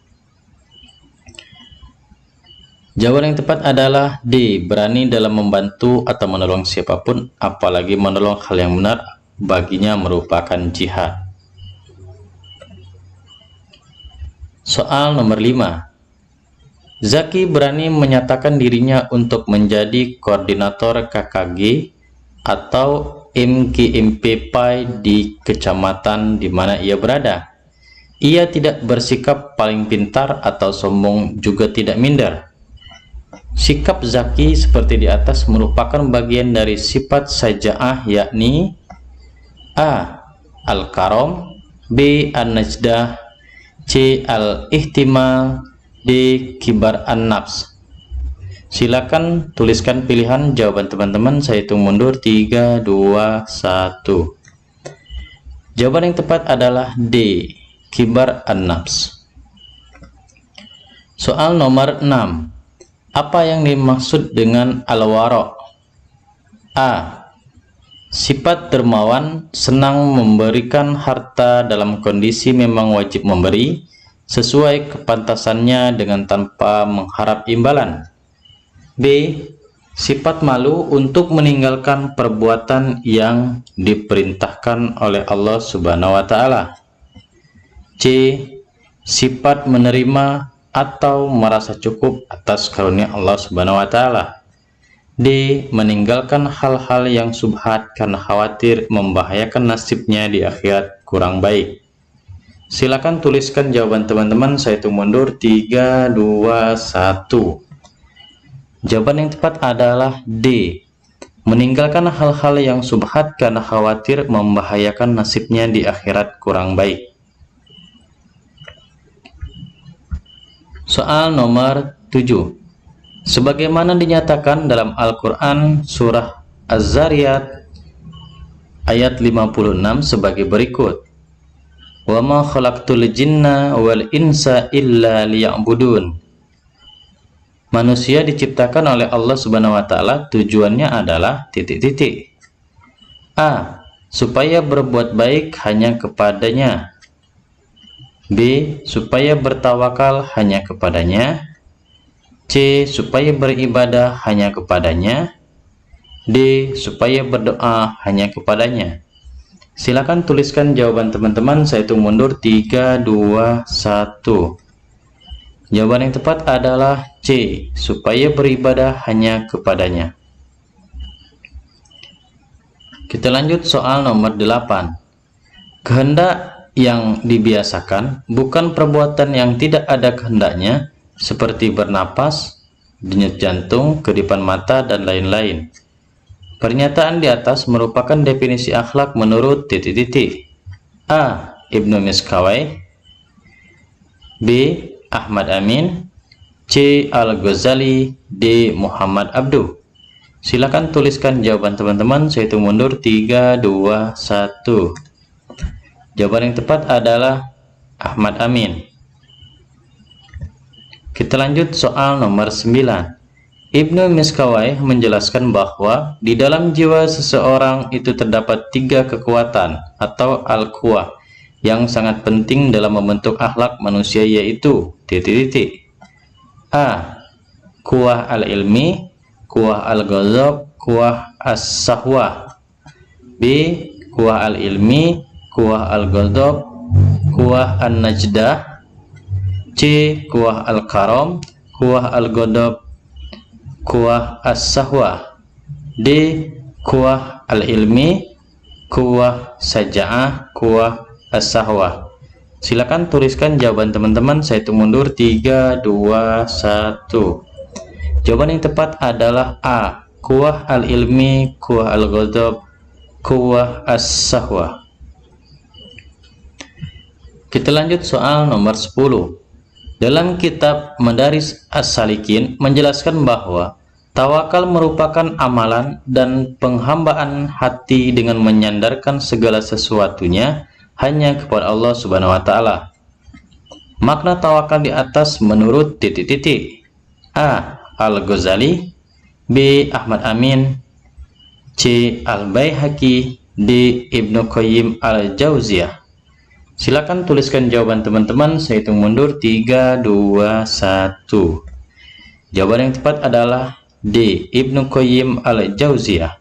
Jawaban yang tepat adalah D. Berani dalam membantu atau menolong siapapun, apalagi menolong hal yang benar baginya merupakan jihad. Soal nomor 5. Zaki berani menyatakan dirinya untuk menjadi koordinator KKG atau MKMPPI di kecamatan di mana ia berada. Ia tidak bersikap paling pintar atau sombong, juga tidak minder. Sikap Zaki seperti di atas merupakan bagian dari sifat Saja'ah, yakni A. Al-Karam, B. An-Najdah, C. Al-Ihtimal, D. Kibar An-Nafs. Silakan tuliskan pilihan jawaban teman-teman. Saya hitung mundur 3, 2, 1. Jawaban yang tepat adalah D. Kibar An-Nafs. Soal nomor 6. Apa yang dimaksud dengan al-wara'? A. Sifat dermawan, senang memberikan harta dalam kondisi memang wajib memberi sesuai kepantasannya dengan tanpa mengharap imbalan. B. Sifat malu untuk meninggalkan perbuatan yang diperintahkan oleh Allah Subhanahu wa Ta'ala. C. Sifat menerima atau merasa cukup atas karunia Allah Subhanahu wa Ta'ala. D. Meninggalkan hal-hal yang subhat karena khawatir membahayakan nasibnya di akhirat kurang baik. Silakan tuliskan jawaban teman-teman. Saya hitung mundur 3, 2, 1. Jawaban yang tepat adalah D. Meninggalkan hal-hal yang subhat karena khawatir membahayakan nasibnya di akhirat kurang baik. Soal nomor 7. Sebagaimana dinyatakan dalam Al-Quran surah Az-Zariyat ayat 56 sebagai berikut. Wa ma khalaqtul jinna wal insa illa liya'budun. Manusia diciptakan oleh Allah Subhanahu wa Ta'ala, tujuannya adalah titik-titik. A. Supaya berbuat baik hanya kepadanya. B. Supaya bertawakal hanya kepadanya. C. Supaya beribadah hanya kepadanya. D. Supaya berdoa hanya kepadanya. Silakan tuliskan jawaban teman-teman. Saya hitung mundur 3, 2, 1. Jawaban yang tepat adalah C. Supaya beribadah hanya kepadanya. Kita lanjut soal nomor 8. Kehendak yang dibiasakan bukan perbuatan yang tidak ada kehendaknya, seperti bernapas, denyut jantung, kedipan mata, dan lain-lain. Pernyataan di atas merupakan definisi akhlak menurut titik-titik. A. Ibnu Miskawai, B. Ahmad Amin, C. Al-Ghazali, D. Muhammad Abduh. Silakan tuliskan jawaban teman-teman. Saya hitung mundur 3, 2, 1. Jawaban yang tepat adalah Ahmad Amin. Kita lanjut soal nomor 9. Ibnu Miskawai menjelaskan bahwa di dalam jiwa seseorang itu terdapat 3 kekuatan atau al-quwah yang sangat penting dalam membentuk akhlak manusia, yaitu A. Quwah al-ilmi, quwah al-ghadab, quwah as-sahwah. B. Quwah al-ilmi, quwah al-ghadab, quwah an-najdah. C. Quwah al-karam, quwah al-ghadab, quwah as-sahwah. D. Quwah al-ilmi, quwah saja'ah, quwah as-sahwah. Silakan tuliskan jawaban teman-teman. Saya hitung mundur 3, 2, 1. Jawaban yang tepat adalah A. Quwah al-ilmi, quwah al-ghadab, quwah as-sahwah. Kita lanjut soal nomor 10. Dalam kitab Madaris As-Salikin menjelaskan bahwa tawakal merupakan amalan dan penghambaan hati dengan menyandarkan segala sesuatunya hanya kepada Allah Subhanahu wa taala. Makna tawakal di atas menurut A. Al-Ghazali, B. Ahmad Amin, C. Al-Baihaqi, D. Ibnu Qayyim al-Jauziyah. Silakan tuliskan jawaban teman-teman. Saya hitung mundur 3, 2, 1. Jawaban yang tepat adalah D. Ibnu Qayyim al-Jauziyah.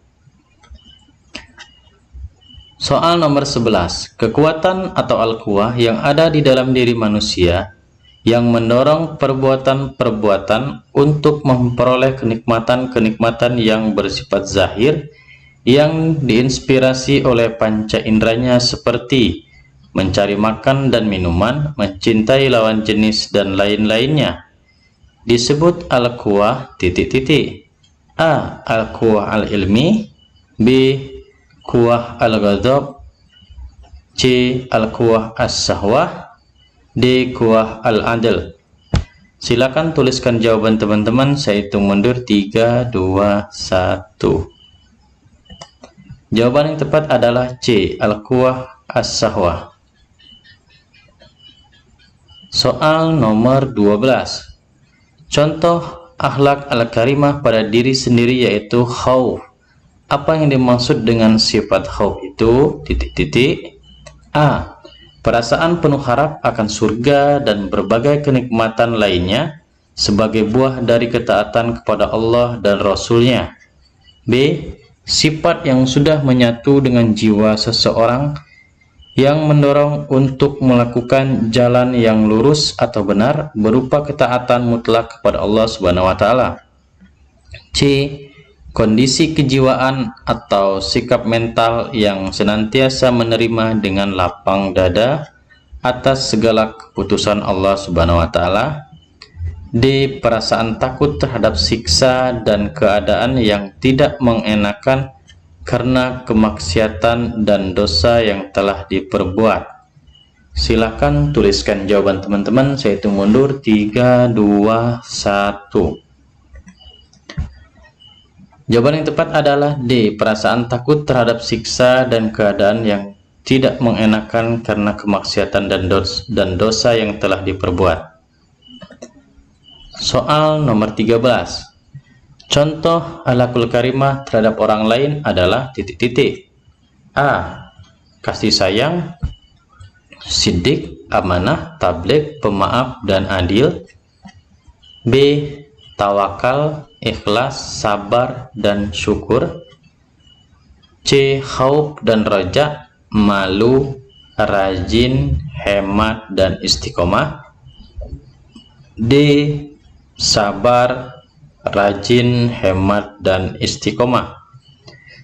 Soal nomor 11. Kekuatan atau al-quwah yang ada di dalam diri manusia yang mendorong perbuatan-perbuatan untuk memperoleh kenikmatan-kenikmatan yang bersifat zahir yang diinspirasi oleh panca inderanya seperti mencari makan dan minuman, mencintai lawan jenis, dan lain-lainnya, disebut al-quwah A. Al-quwah al-ilmi, B. Quwah al-ghadab, C. Al-quwah as-sahwah, D. Quwah al-adl. Silakan tuliskan jawaban teman-teman. Saya hitung mundur 3, 2, 1. Jawaban yang tepat adalah C. Al-quwah as-sahwah. Soal nomor 12. Contoh akhlak al-karimah pada diri sendiri yaitu khauf. Apa yang dimaksud dengan sifat khauf itu? A. Perasaan penuh harap akan surga dan berbagai kenikmatan lainnya sebagai buah dari ketaatan kepada Allah dan Rasul-Nya. B. Sifat yang sudah menyatu dengan jiwa seseorang yang mendorong untuk melakukan jalan yang lurus atau benar berupa ketaatan mutlak kepada Allah Subhanahu wa taala. C. Kondisi kejiwaan atau sikap mental yang senantiasa menerima dengan lapang dada atas segala keputusan Allah Subhanahu wa taala. D. Perasaan takut terhadap siksa dan keadaan yang tidak mengenakan karena kemaksiatan dan dosa yang telah diperbuat. Silakan tuliskan jawaban teman-teman. Saya hitung mundur 3, 2, 1. Jawaban yang tepat adalah D. Perasaan takut terhadap siksa dan keadaan yang tidak mengenakan karena kemaksiatan dan dosa yang telah diperbuat. Soal nomor 13. Contoh akhlakul karimah terhadap orang lain adalah A. Kasih sayang, siddiq, amanah, tabligh, pemaaf, dan adil. B. Tawakal, ikhlas, sabar, dan syukur. C. Khauf dan raja, malu, rajin, hemat, dan istiqomah. D. Sabar, rajin, hemat, dan istiqomah.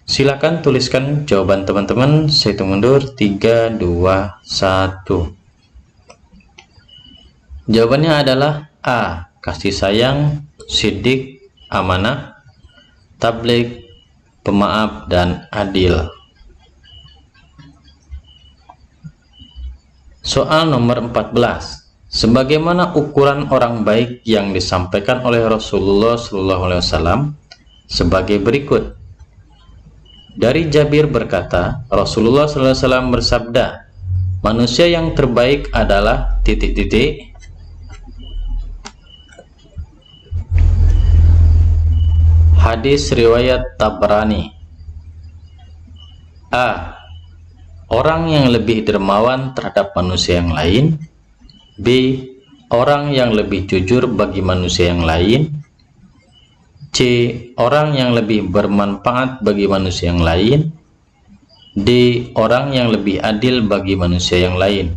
Silakan tuliskan jawaban teman-teman. Saya hitung mundur 3, 2, 1. Jawabannya adalah A. Kasih sayang, siddiq, amanah, tabligh, pemaaf, dan adil. Soal nomor 14. Sebagaimana ukuran orang baik yang disampaikan oleh Rasulullah SAW sebagai berikut. Dari Jabir berkata, Rasulullah SAW bersabda, Manusia yang terbaik adalah titik-titik. Hadis riwayat Tabrani. A. Orang yang lebih dermawan terhadap manusia yang lain. B. Orang yang lebih jujur bagi manusia yang lain. C. Orang yang lebih bermanfaat bagi manusia yang lain. D. Orang yang lebih adil bagi manusia yang lain.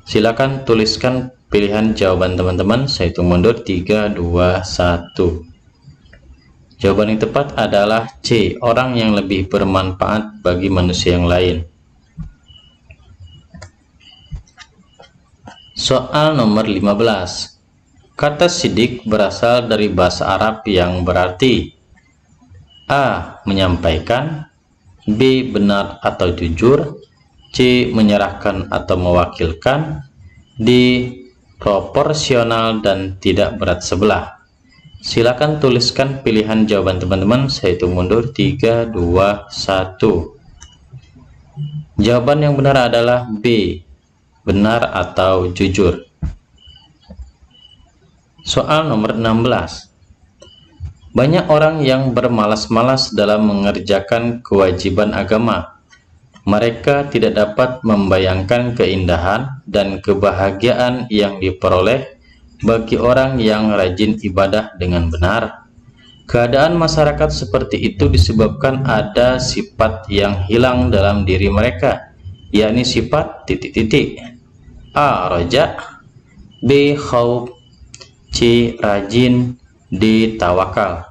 Silakan tuliskan pilihan jawaban teman-teman. Saya hitung mundur 3, 2, 1. Jawaban yang tepat adalah C. Orang yang lebih bermanfaat bagi manusia yang lain. Soal nomor 15. Kata sidik berasal dari bahasa Arab yang berarti A. Menyampaikan, B. Benar atau jujur, C. Menyerahkan atau mewakilkan, D. Proporsional dan tidak berat sebelah. Silakan tuliskan pilihan jawaban teman-teman. Saya hitung mundur 3, 2, 1. Jawaban yang benar adalah B. Benar atau jujur. Soal nomor 16. Banyak orang yang bermalas-malas dalam mengerjakan kewajiban agama. Mereka tidak dapat membayangkan keindahan dan kebahagiaan yang diperoleh bagi orang yang rajin ibadah dengan benar. Keadaan masyarakat seperti itu disebabkan ada sifat yang hilang dalam diri mereka, yakni sifat titik-titik. A. Roja, B. Khauf, C. Rajin, D. Tawakal.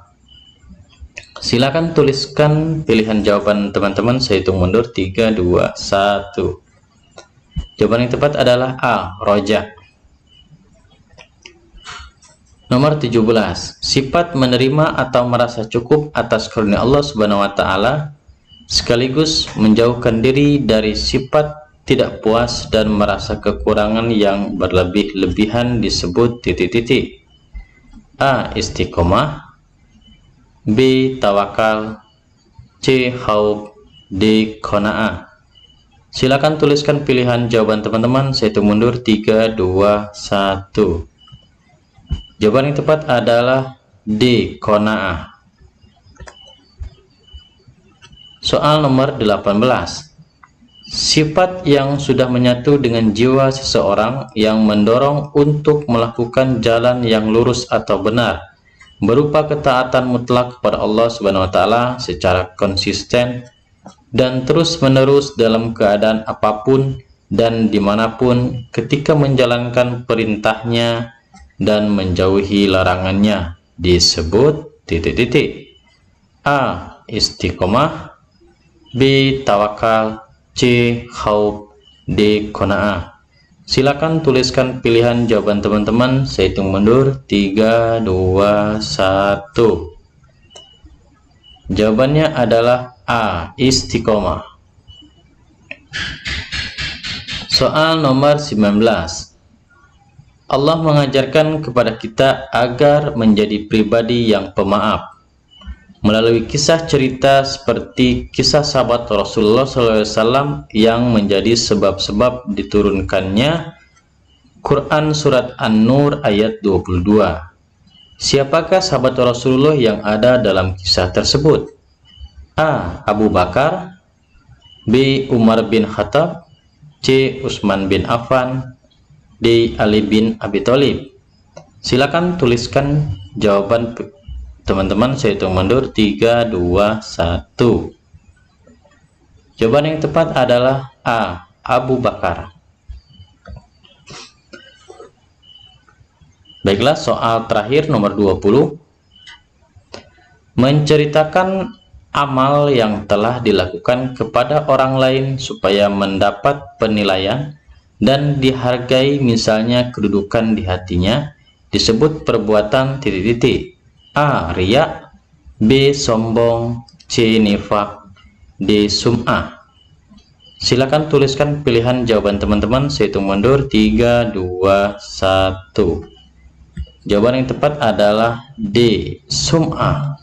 Silakan tuliskan pilihan jawaban teman-teman. Saya hitung mundur 3, 2, 1. Jawaban yang tepat adalah A. Roja. Nomor 17. Sifat menerima atau merasa cukup atas karunia Allah Subhanahu wa taala sekaligus menjauhkan diri dari sifat tidak puas dan merasa kekurangan yang berlebih-lebihan disebut titik-titik. A. Istiqomah, B. Tawakal, C. Khauf, D. Qanaah. Silakan tuliskan pilihan jawaban teman-teman. Saya hitung mundur 3, 2, 1. Jawaban yang tepat adalah D. Qanaah. Soal nomor 18. Sifat yang sudah menyatu dengan jiwa seseorang yang mendorong untuk melakukan jalan yang lurus atau benar berupa ketaatan mutlak kepada Allah Subhanahu wa taala secara konsisten dan terus-menerus dalam keadaan apapun dan dimanapun ketika menjalankan perintahnya dan menjauhi larangannya disebut titik-titik. A. Istiqomah, B. Tawakal, C. Khauf, D. Qanaah. Silakan tuliskan pilihan jawaban teman-teman. Saya hitung mundur 3, 2, 1. Jawabannya adalah A. Istiqomah. Soal nomor 19. Allah mengajarkan kepada kita agar menjadi pribadi yang pemaaf. Melalui kisah cerita seperti kisah sahabat Rasulullah SAW yang menjadi sebab-sebab diturunkannya Quran Surat An-Nur ayat 22. Siapakah sahabat Rasulullah yang ada dalam kisah tersebut? A. Abu Bakar, B. Umar bin Khattab, C. Utsman bin Affan, D. Ali bin Abi Thalib. Silakan tuliskan jawaban teman-teman. Saya hitung mundur 3, 2, 1. Jawaban yang tepat adalah A. Abu Bakar. Baiklah, soal terakhir nomor 20. Menceritakan amal yang telah dilakukan kepada orang lain supaya mendapat penilaian dan dihargai, misalnya kedudukan di hatinya, disebut perbuatan titik-titik. A. Riya, B. Sombong, C. Nifak, D. Sum'ah. Silakan tuliskan pilihan jawaban teman-teman. Saya hitung mundur 3, 2, 1. Jawaban yang tepat adalah D. Sum'ah.